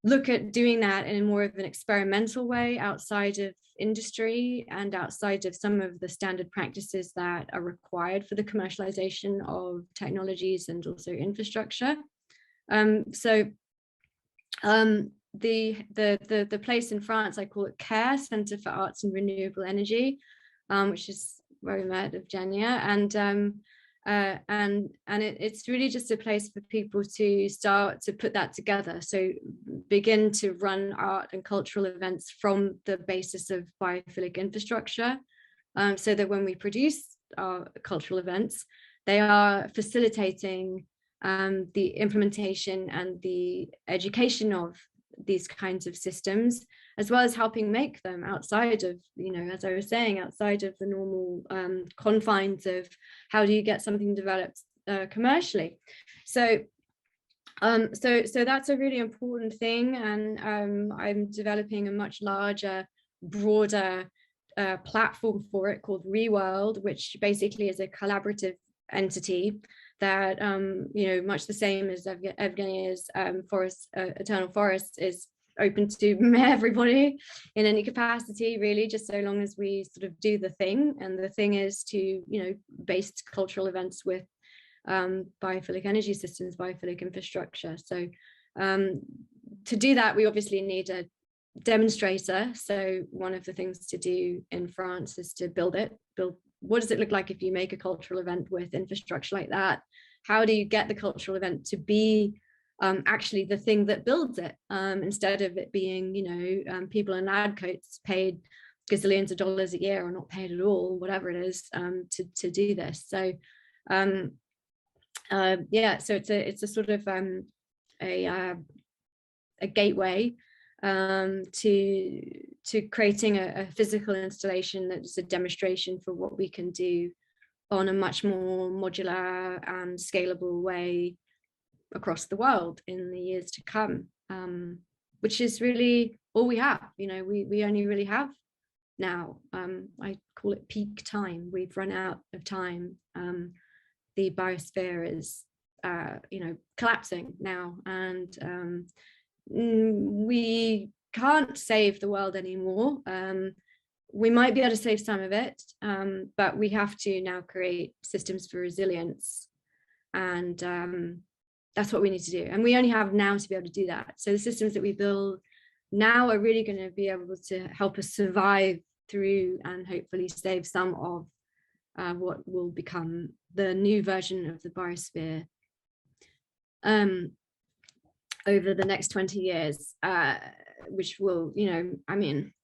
look at doing that in more of an experimental way outside of industry and outside of some of the standard practices that are required for the commercialization of technologies and also infrastructure. The place in France, I call it CARE, Centre for Arts and Renewable Energy, which is where we met Evgenia, and it's really just a place for people to start to put that together. So begin to run art and cultural events from the basis of biophilic infrastructure, so that when we produce our cultural events, they are facilitating the implementation and the education of these kinds of systems, as well as helping make them outside of, you know, as I was saying, outside of the normal confines of how do you get something developed commercially. So that's a really important thing, and I'm developing a much larger, broader platform for it called Reworld, which basically is a collaborative entity that, you know, much the same as Evgenia's forest, Eternal Forest, is open to everybody in any capacity, really, just so long as we sort of do the thing. And the thing is to, you know, based cultural events with biophilic energy systems, biophilic infrastructure. So to do that, we obviously need a demonstrator. So one of the things to do in France is to build what does it look like if you make a cultural event with infrastructure like that? How do you get the cultural event to be actually the thing that builds it, instead of it being, you know, people in lab coats paid gazillions of dollars a year or not paid at all, whatever it is, to do this. So yeah, so it's a sort of a gateway to creating a physical installation that's a demonstration for what we can do on a much more modular and scalable way across the world in the years to come, which is really all we have. You know, we only really have now. I call it peak time. We've run out of time. The biosphere is, you know, collapsing now, and we can't save the world anymore. We might be able to save some of it, but we have to now create systems for resilience, and that's what we need to do. And we only have now to be able to do that. So the systems that we build now are really going to be able to help us survive through and hopefully save some of what will become the new version of the biosphere over the next 20 years, which will, you know, I mean,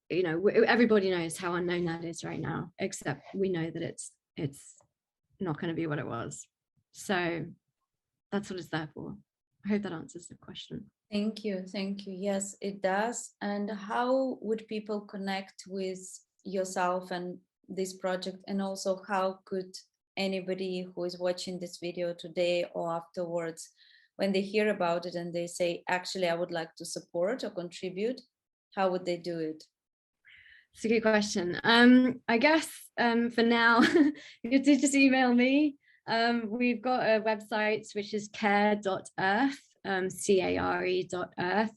you know, everybody knows how unknown that is right now, except we know that it's not going to be what it was. So that's what it's there for. I hope that answers the question. Thank you. Yes, it does. And how would people connect with yourself and this project? And also, how could anybody who is watching this video today or afterwards, when they hear about it and they say, actually, I would like to support or contribute, how would they do it? It's a good question. I guess for now, you could just email me. We've got a website which is care.earth, care.earth,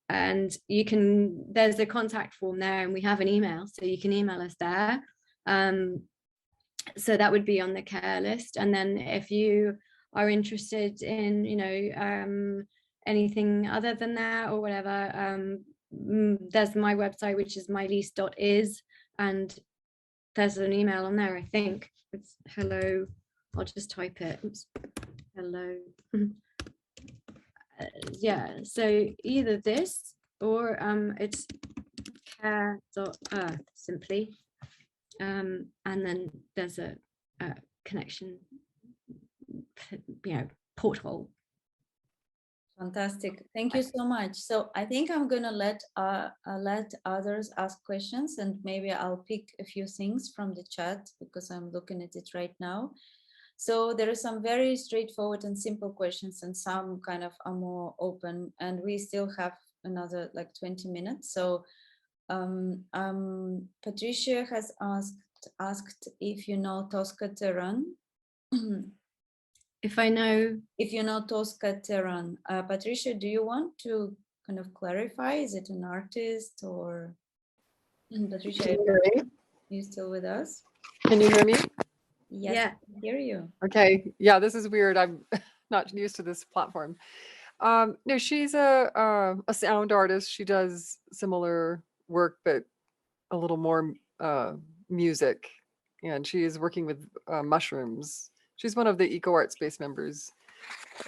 and you can, there's a contact form there, and we have an email, so you can email us there. So that would be on the care list. And then if you are interested in, you know, anything other than that or whatever, there's my website, which is mileece.is, and there's an email on there. I think it's hello. I'll just type it. Oops. Hello. Yeah, so either this or it's care.earth simply, and then there's a connection, you know, porthole. Fantastic. Thank you so much. So I think I'm going to let others ask questions, and maybe I'll pick a few things from the chat because I'm looking at it right now. So there are some very straightforward and simple questions, and some kind of are more open, and we still have another like 20 minutes. So Patricia has asked if you know Tosca Terran. If I know, if you know Tosca Terran. Patricia, do you want to kind of clarify? Is it an artist or? Patricia, are you still with us? Can you hear me? Yes, yeah. I can hear you. Okay. Yeah, this is weird. I'm not used to this platform. No, she's a sound artist. She does similar work, but a little more music. And she is working with mushrooms. She's one of the Eco Art Space members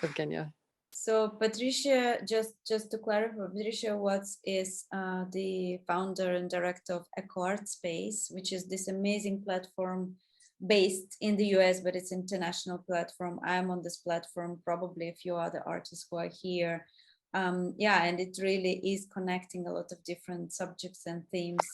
of Kenya. So Patricia, just to clarify, Patricia Watts is the founder and director of Eco Art Space, which is this amazing platform based in the US, but it's an international platform. I'm on this platform, probably a few other artists who are here Yeah, and it really is connecting a lot of different subjects and themes.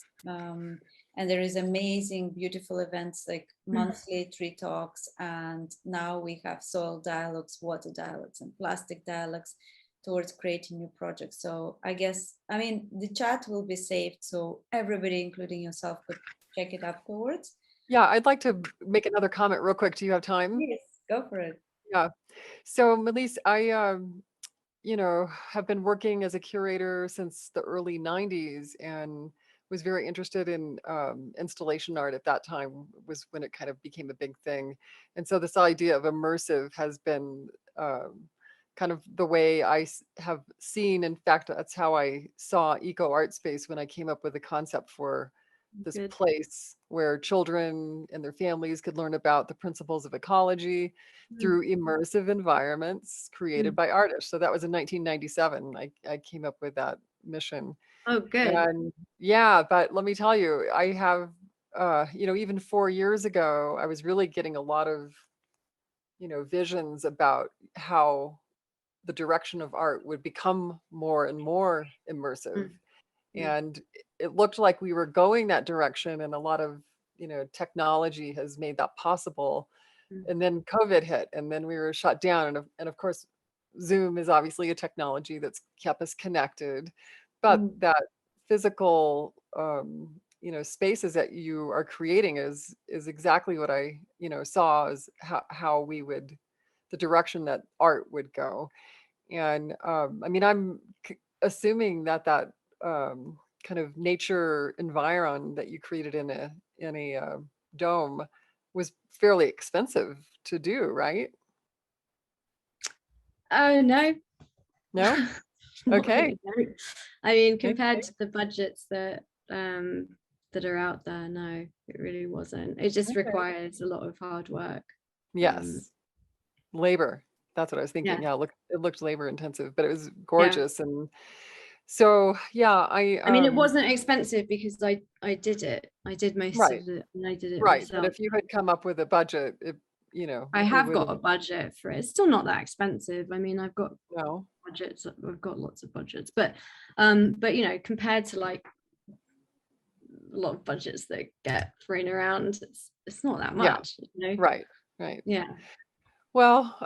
And there is amazing, beautiful events like monthly tree talks, and now we have soil dialogues, water dialogues, and plastic dialogues towards creating new projects. So I guess, I mean, the chat will be saved, so everybody, including yourself, could check it afterwards. Yeah, I'd like to make another comment real quick. Do you have time? Yes, go for it. Yeah. So Mileece, I have been working as a curator since the early 90s and was very interested in installation art at that time, was when it kind of became a big thing. And so this idea of immersive has been kind of the way I have seen. In fact, that's how I saw Eco Art Space when I came up with the concept for this Good. place where children and their families could learn about the principles of ecology through immersive environments created by artists. So that was in 1997. I came up with that mission. Oh, good. And yeah, but let me tell you, I have, even 4 years ago, I was really getting a lot of, visions about how the direction of art would become more and more immersive. And it looked like we were going that direction, and a lot of, technology has made that possible. And then COVID hit, and then we were shut down. And of course, Zoom is obviously a technology that's kept us connected, but that physical, spaces that you are creating is exactly what I, saw as how we would, the direction that art would go. And I mean, I'm assuming that kind of nature environ that you created in a dome was fairly expensive to do, right? Oh, no. No? Not Okay. really, no. I mean, compared Okay. to the budgets that are out there, no, it really wasn't. It just Okay. requires a lot of hard work. Yes. Labor. That's what I was thinking. Yeah. Yeah, it looked labor intensive, but it was gorgeous. And so, yeah, I mean, it wasn't expensive because I did it. I did most right, of it, and I did it right. But myself. if you had come up with a budget, I it have would got a have, budget for it. It's still not that expensive. I mean, I've got no. budgets. I've got lots of budgets, but compared to like a lot of budgets that get thrown around, it's not that Yeah. much, Right. Yeah. Well,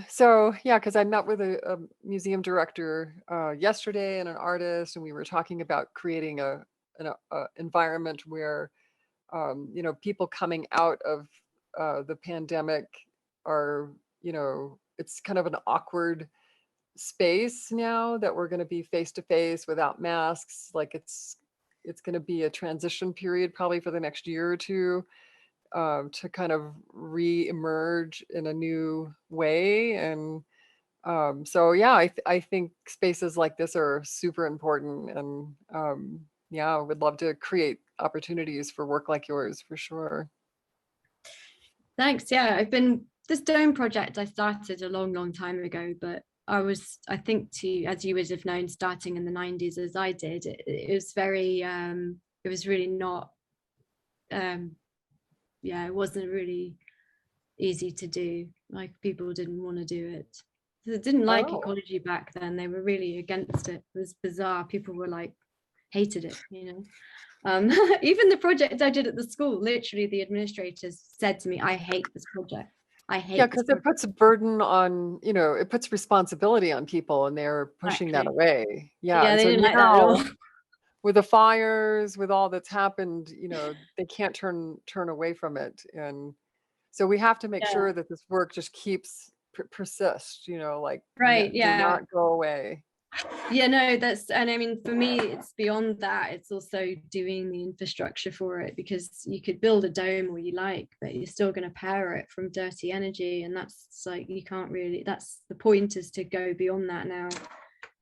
so yeah, because I met with a museum director yesterday and an artist, and we were talking about creating an environment where people coming out of the pandemic are, it's kind of an awkward space now that we're going to be face to face without masks. Like it's going to be a transition period probably for the next year or two, to kind of re-emerge in a new way. And so, yeah, I think spaces like this are super important. And yeah, I would love to create opportunities for work like yours for sure. Thanks. Yeah, this dome project I started a long time ago, but I think as you would have known, starting in the 90s as I did, it was very, it was really not, it wasn't really easy to do. Like, people didn't want to do it. They didn't like Oh, ecology back then. They were really against it. It was bizarre. People were like, hated it, even the project I did at the school, literally the administrators said to me, I hate this project. I hate yeah, this because it puts a burden on, it puts responsibility on people, and they're pushing that Exactly. away. Yeah. Yeah, And they so didn't like that at all. now with the fires, with all that's happened, they can't turn away from it. And so we have to make Yeah. sure that this work just keeps persist, like Right. do Yeah. not go away. Yeah, no, and I mean, for me, it's beyond that. It's also doing the infrastructure for it, because you could build a dome all you like, but you're still going to power it from dirty energy. And that's like, you can't really, that's the point, is to go beyond that now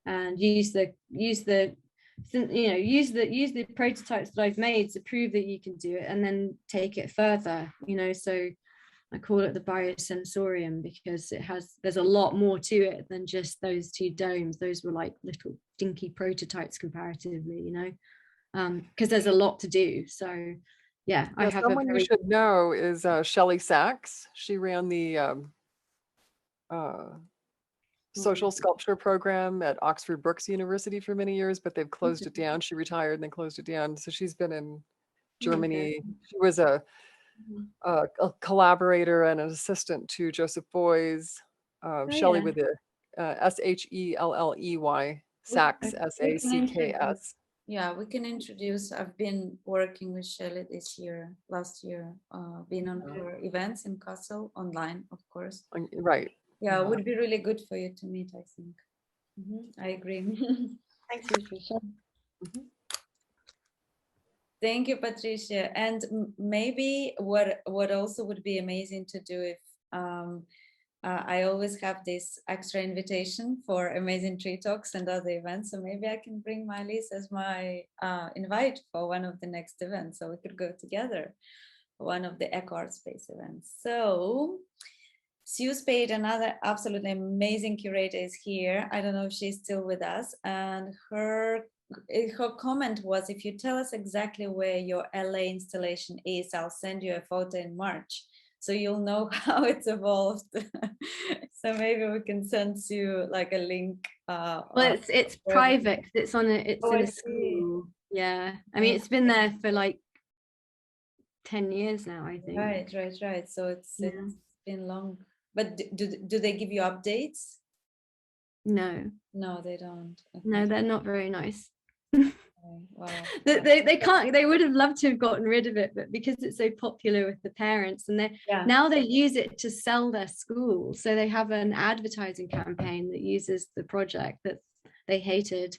and use the prototypes that I've made to prove that you can do it, and then take it further, so I call it the biosensorium, because there's a lot more to it than just those two domes. Those were like little dinky prototypes comparatively, because there's a lot to do. So yeah, I have someone you should know is Shelley Sachs. She ran the social sculpture program at Oxford Brookes University for many years, but they've closed it down. She retired and then closed it down. So she's been in Germany. She was a collaborator and an assistant to Joseph Beuys, Shelley with the Shelley, Sachs, Sacks. Yeah, we can introduce. I've been working with Shelley last year, been on her events in Kassel, online, of course. Right. Yeah, it would be really good for you to meet, I think. I agree. Thank you, Patricia. Thank you, Patricia. And maybe what also would be amazing to do if I always have this extra invitation for amazing tree talks and other events. So maybe I can bring Mileece as my invite for one of the next events, so we could go together for one of the Eco Art Space events. So Sue Spade, another absolutely amazing curator, is here. I don't know if she's still with us, and her comment was, if you tell us exactly where your LA installation is, I'll send you a photo in March, so you'll know how it's evolved. So maybe we can send you like a link. Well, it's private. It's on it's in a school. Yeah, I mean, it's been there for like 10 years now, I think. Right. So it's been long. But do they give you updates? No, they don't. Okay. No, they're not very nice. Wow. They would have loved to have gotten rid of it, but because it's so popular with the parents, and now they use it to sell their school. So they have an advertising campaign that uses the project that they hated.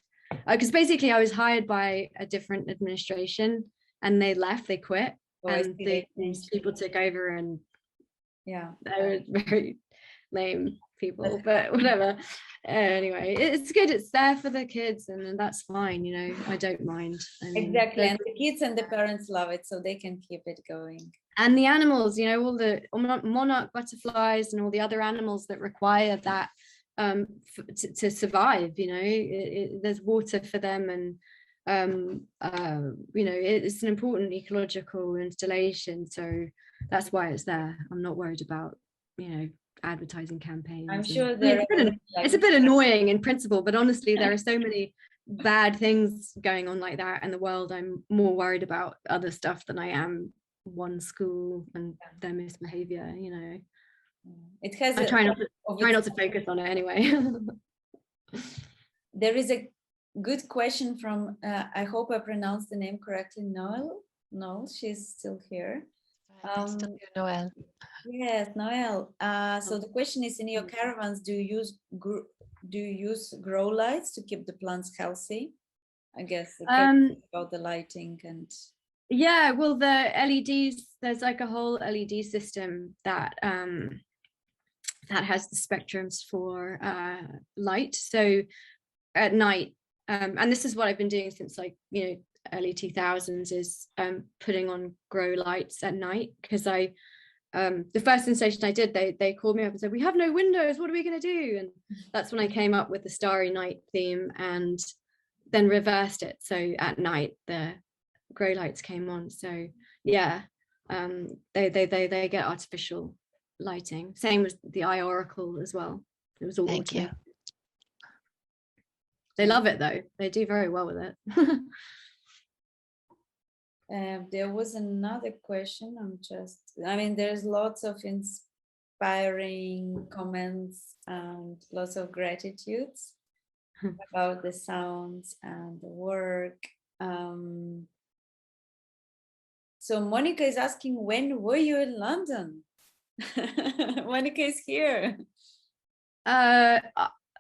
Because basically I was hired by a different administration and they quit, and the people took over, and they were very lame people, but whatever. Anyway, it's good, it's there for the kids, and that's fine, you know. I don't mind. I mean, exactly, and the kids and the parents love it, so they can keep it going. And the animals, you know, all the monarch butterflies and all the other animals that require that to survive, you know, there's water for them, and you know, it's an important ecological installation, so that's why it's there. I'm not worried about, you know, advertising campaigns. I'm sure it's a bit annoying in principle, but honestly there are so many bad things going on like that in the world. I'm more worried about other stuff than I am one school and their misbehavior, you know. It has I try not to focus on it anyway. There is a good question from I hope I pronounced the name correctly, Noel, she's still here. Still here, Noel. Yes, Noel. So the question is, in your caravans, do you use grow lights to keep the plants healthy? I guess about the lighting and. Yeah, well, the LEDs, there's like a whole LED system that that has the spectrums for light. So at night, and this is what I've been doing since, like, you know, early 2000s, is putting on grow lights at night, because the first installation I did, they called me up and said, we have no windows, what are we going to do? And that's when I came up with the Starry Night theme, and then reversed it, so at night the grow lights came on. So yeah, they get artificial lighting, same as the Eye Oracle as well. It was all Thank you. They love it though, they do very well with it. There was another question. I mean, there's lots of inspiring comments and lots of gratitudes about the sounds and the work. So Monica is asking, when were you in London? Monica is here. I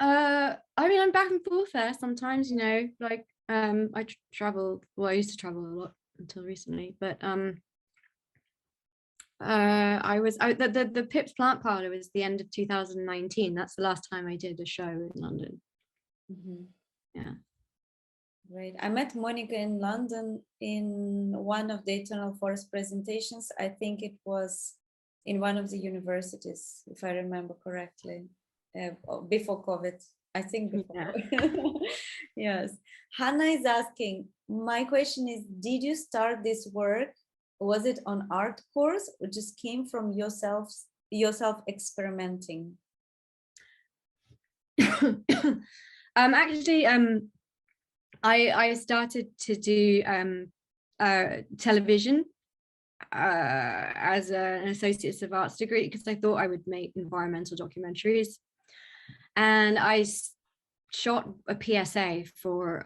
mean, I'm back and forth there sometimes, you know, like I travel, well, I used to travel a lot until recently, but the Pips Plant Parlour was the end of 2019. That's the last time I did a show in London. Yeah. Right. I met Monica in London in one of the Eternal Forest presentations. I think it was in one of the universities, if I remember correctly, before COVID. I think before. Yes. Hannah is asking, my question is, did you start this work? Was it on art course, or just came from yourself experimenting? Actually, I started to do television as an Associate of Arts degree because I thought I would make environmental documentaries, and I shot a PSA for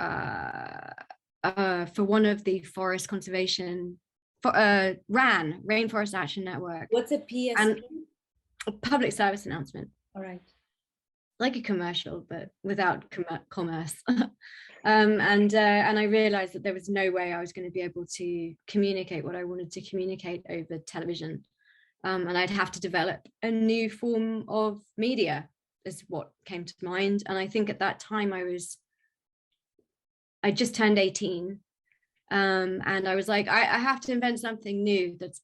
one of the forest conservation RAN, Rainforest Action Network. What's a PSA? And a public service announcement. All right. Like a commercial, but without commerce. And I realized that there was no way I was going to be able to communicate what I wanted to communicate over television. And I'd have to develop a new form of media is what came to mind. And I think at that time I just turned 18. And I was like, I have to invent something new that's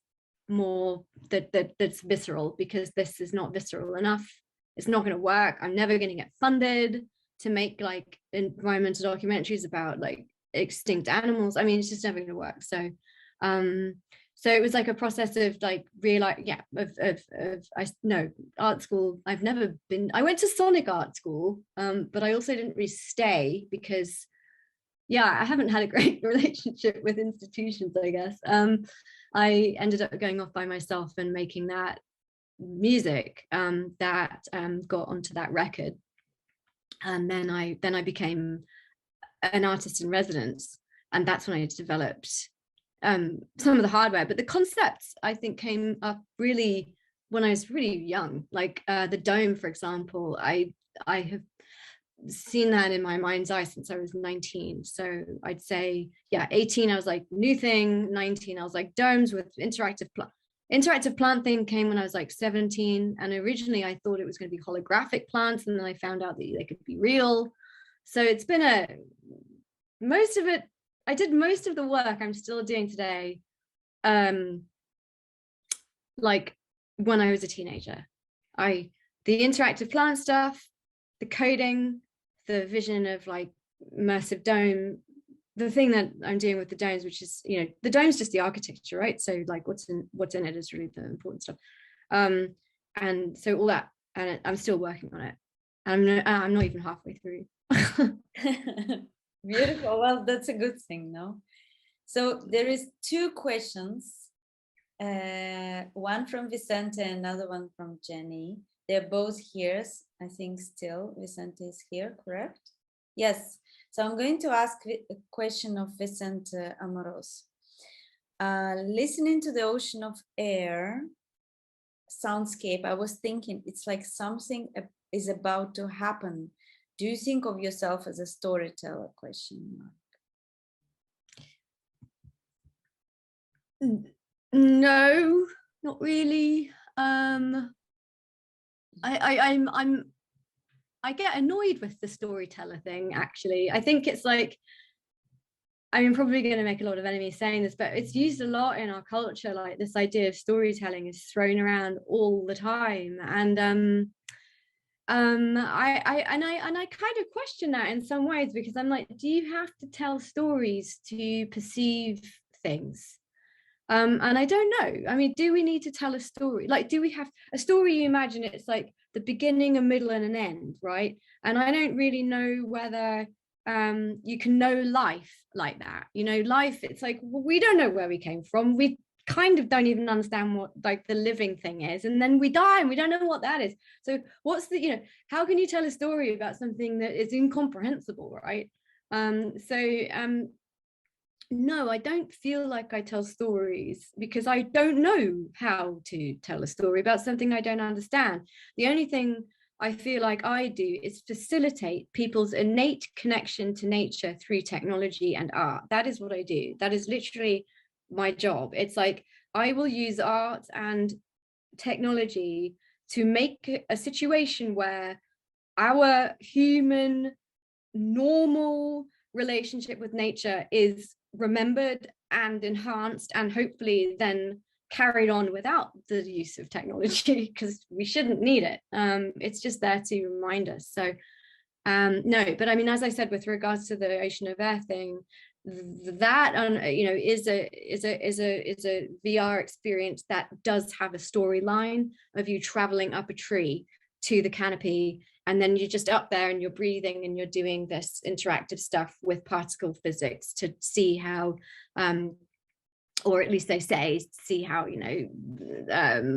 more that's visceral, because this is not visceral enough. It's not going to work. I'm never going to get funded to make like environmental documentaries about like extinct animals. I mean, it's just never going to work. So it was like a process of like art school. I've never been. I went to Sonic Art School, but I also didn't really stay because I haven't had a great relationship with institutions, I guess. I ended up going off by myself and making that music that got onto that record, and then I became an artist in residence, and that's when I developed some of the hardware. But the concepts I think came up really when I was really young, like the dome, for example. I have seen that in my mind's eye since I was 19. So I'd say 18 I was like new thing, 19 I was like domes with interactive plant thing came when I was like 17, and originally I thought it was going to be holographic plants, and then I found out that they could be real. So it's been I did most of the work I'm still doing today like when I was a teenager. The interactive plant stuff, the coding, the vision of like immersive dome, the thing that I'm doing with the domes, which is, the dome's just the architecture, right? So like what's in it is really the important stuff. And so all that, and I'm still working on it. I'm not even halfway through. Beautiful. Well, that's a good thing, no? So there is 2 questions, one from Vicente, another one from Jenny. They're both here, I think still. Vicente is here, correct? Yes. So I'm going to ask a question of Vicente Amoros. Listening to the ocean of air soundscape, I was thinking it's like something is about to happen. Do you think of yourself as a storyteller? Question mark. No, not really. I get annoyed with the storyteller thing, actually. I think it's like, I'm probably going to make a lot of enemies saying this, but it's used a lot in our culture. Like this idea of storytelling is thrown around all the time, and I kind of question that in some ways, because I'm like, do you have to tell stories to perceive things? And I don't know. I mean, do we need to tell a story? Like, do we have a story? You imagine it's like the beginning, a middle, and an end, right? And I don't really know whether you can know life like that. Life, it's like, well, we don't know where we came from. We kind of don't even understand what like the living thing is, and then we die and we don't know what that is. So what's the, how can you tell a story about something that is incomprehensible, right? No, I don't feel like I tell stories because I don't know how to tell a story about something I don't understand. The only thing I feel like I do is facilitate people's innate connection to nature through technology and art. That is what I do. That is literally my job. It's like I will use art and technology to make a situation where our human normal relationship with nature is remembered and enhanced, and hopefully then carried on without the use of technology, because we shouldn't need it. It's just there to remind us. So no, but I mean, as I said, with regards to the ocean of air thing, that is a VR experience that does have a storyline of you traveling up a tree to the canopy and then you're just up there and you're breathing and you're doing this interactive stuff with particle physics to see how, or at least they say, see how, you know,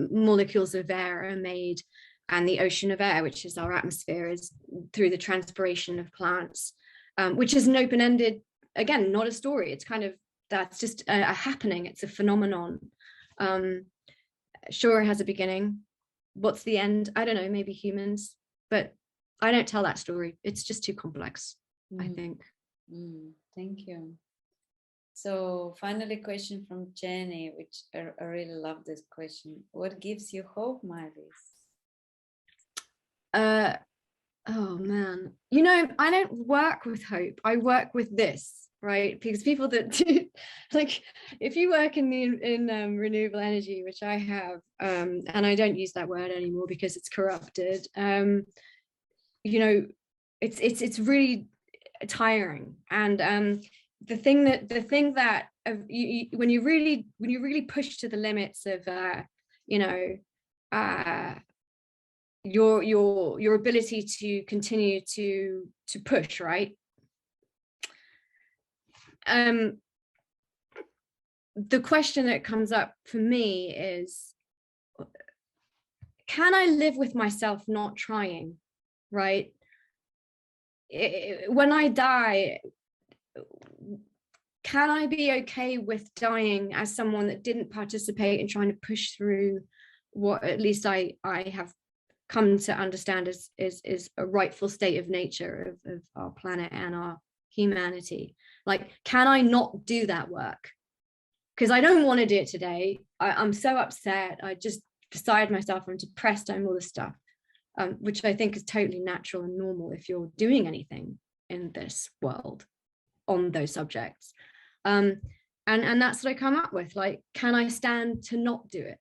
molecules of air are made, and the ocean of air, which is our atmosphere, is through the transpiration of plants, which is an open-ended, again, not a story. It's kind of, that's just a happening. It's a phenomenon. Sure, it has a beginning. What's the end? I don't know, maybe humans, but I don't tell that story. It's just too complex, I think. Thank you. So finally, question from Jenny, which I really love this question. What gives you hope, Mileece? Oh man, you know, I don't work with hope. I work with this, right? Because people that do, like, if you work in renewable energy, which I have, and I don't use that word anymore because it's corrupted. You know, it's really tiring, and the thing that when you really push to the limits of you know, your ability to continue to push, right? The question that comes up for me is, can I live with myself not trying, right? When I die, can I be okay with dying as someone that didn't participate in trying to push through what at least I have come to understand is a rightful state of nature of our planet and our humanity? Like, can I not do that work? Because I don't want to do it today. I'm so upset. I just beside myself. I'm depressed. I'm all this stuff, which I think is totally natural and normal if you're doing anything in this world on those subjects. And that's what I come up with. Like, can I stand to not do it?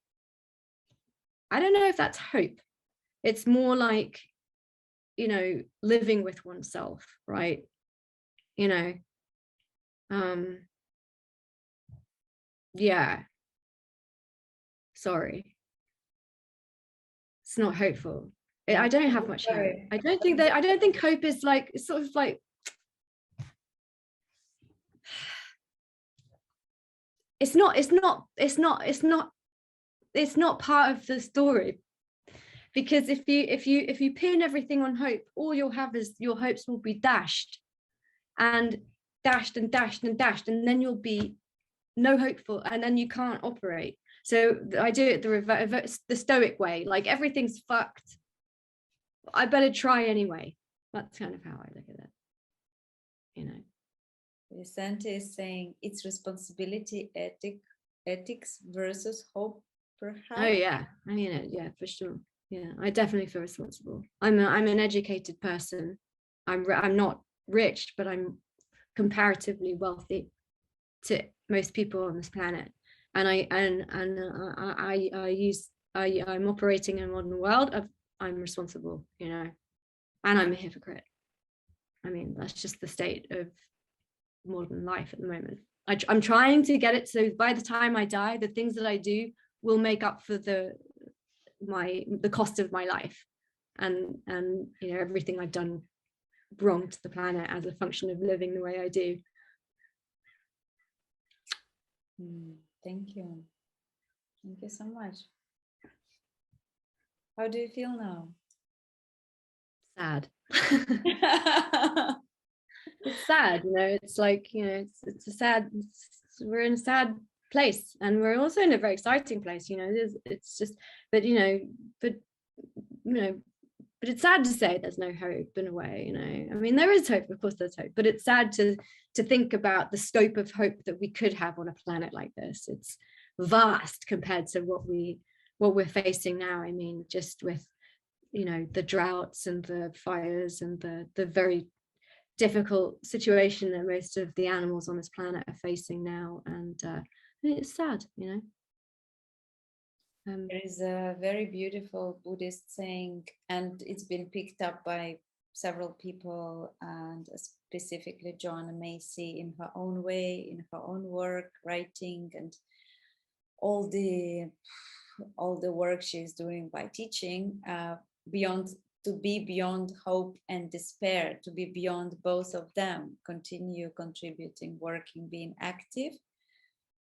I don't know if that's hope. It's more like, you know, living with oneself, right? You know, yeah. Sorry. It's not hopeful. I don't have much hope. I don't think hope is like, it's sort of like, it's not part of the story. Because if you pin everything on hope, all you'll have is your hopes will be dashed and dashed and dashed and dashed, and then you'll be no hopeful, and then you can't operate. So I do it the Stoic way, like everything's fucked, I better try anyway. That's kind of how I look at it, you know. Vicente is saying it's responsibility, ethics versus hope, perhaps. Oh yeah, I mean it, yeah, for sure. Yeah, I definitely feel responsible. I'm an educated person. I'm not rich, but I'm comparatively wealthy to most people on this planet. And I'm operating in a modern world. I'm responsible, you know, and I'm a hypocrite. I mean, that's just the state of modern life at the moment. I'm trying to get it so by the time I die, the things that I do will make up for the cost of my life, and you know, everything I've done wrong to the planet as a function of living the way I do. Thank you so much. How do you feel now? Sad. It's sad, you know. It's like, you know, it's a sad, we're in a sad place, and we're also in a very exciting place, you know. It's just, but it's sad to say there's no hope in a way, you know. I mean, there is hope, of course there's hope, but it's sad to think about the scope of hope that we could have on a planet like this. It's vast compared to what we're facing now. I mean, just with, you know, the droughts and the fires and the very difficult situation that most of the animals on this planet are facing now, and it's sad, you know. There is a very beautiful Buddhist saying, and it's been picked up by several people, and specifically Joanna Macy in her own way, in her own work, writing, and all the work she's doing by teaching, beyond to be beyond hope and despair, to be beyond both of them, continue contributing, working, being active.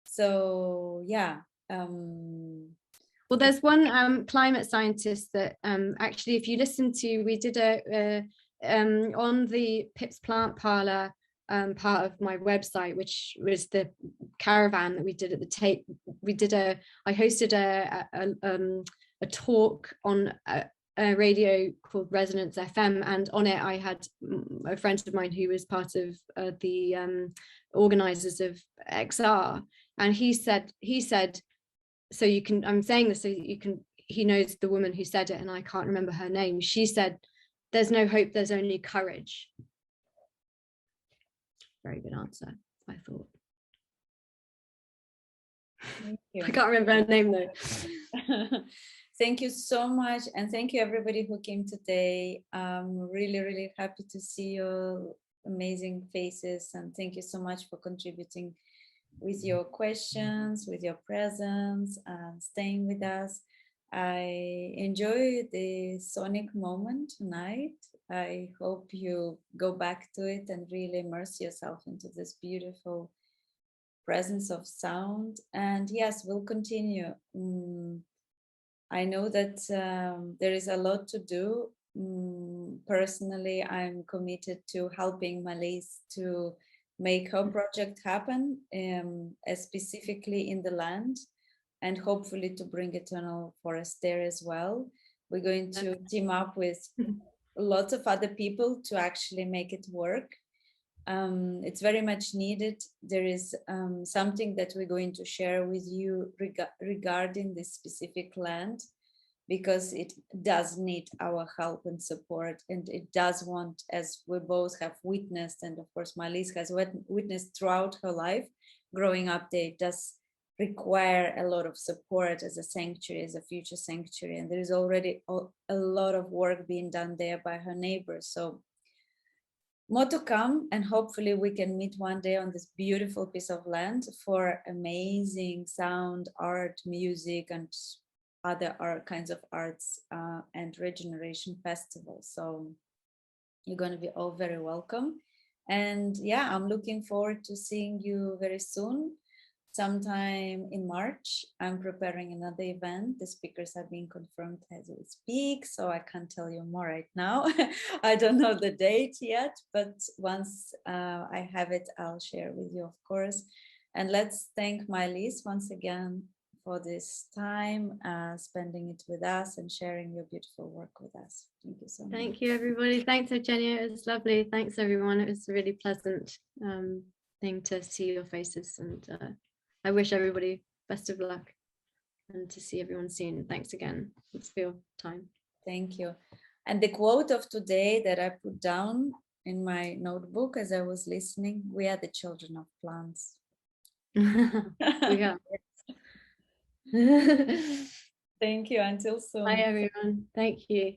So yeah. Well, there's one climate scientist that actually, if you listen to, we did on the Pips Plant Parlor part of my website, which was the caravan that we did at the Tape. I hosted a talk on a radio called Resonance FM, and on it I had a friend of mine who was part of the organizers of XR, and he said, so you can, I'm saying this so you can, he knows the woman who said it and I can't remember her name. She said, there's no hope, there's only courage. Very good answer, I thought. Thank you. I can't remember her name though. Thank you so much. And thank you everybody who came today. I'm really, really happy to see your amazing faces. And thank you so much for contributing with your questions, with your presence, and staying with us. I enjoy the sonic moment tonight. I hope you go back to it and really immerse yourself into this beautiful presence of sound. And yes, we'll continue. I know that there is a lot to do. Personally, I'm committed to helping Mileece to make her project happen, specifically in the land, and hopefully to bring eternal forest there as well. We're going to team up with lots of other people to actually make it work. It's very much needed. There is something that we're going to share with you regarding this specific land, because it does need our help and support, and it does want, as we both have witnessed, and of course Mileece has witnessed throughout her life growing up, there, it does require a lot of support as a sanctuary, as a future sanctuary, and there is already a lot of work being done there by her neighbors. So more to come, and hopefully we can meet one day on this beautiful piece of land for amazing sound, art, music, and other kinds of arts and regeneration festivals. So you're going to be all very welcome. And yeah, I'm looking forward to seeing you very soon, sometime in March. I'm preparing another event. The speakers are being confirmed as we speak, so I can't tell you more right now. I don't know the date yet, but once I have it, I'll share with you, of course. And let's thank Mileece once again for this time, spending it with us and sharing your beautiful work with us. Thank you so much. Thank you, everybody. Thanks, Eugenia. It was lovely. Thanks, everyone. It was a really pleasant thing to see your faces, and I wish everybody best of luck, and to see everyone soon. Thanks again. It's for your time. Thank you. And the quote of today that I put down in my notebook as I was listening: we are the children of plants. We are. Thank you. Until soon. Bye, everyone. Thank you.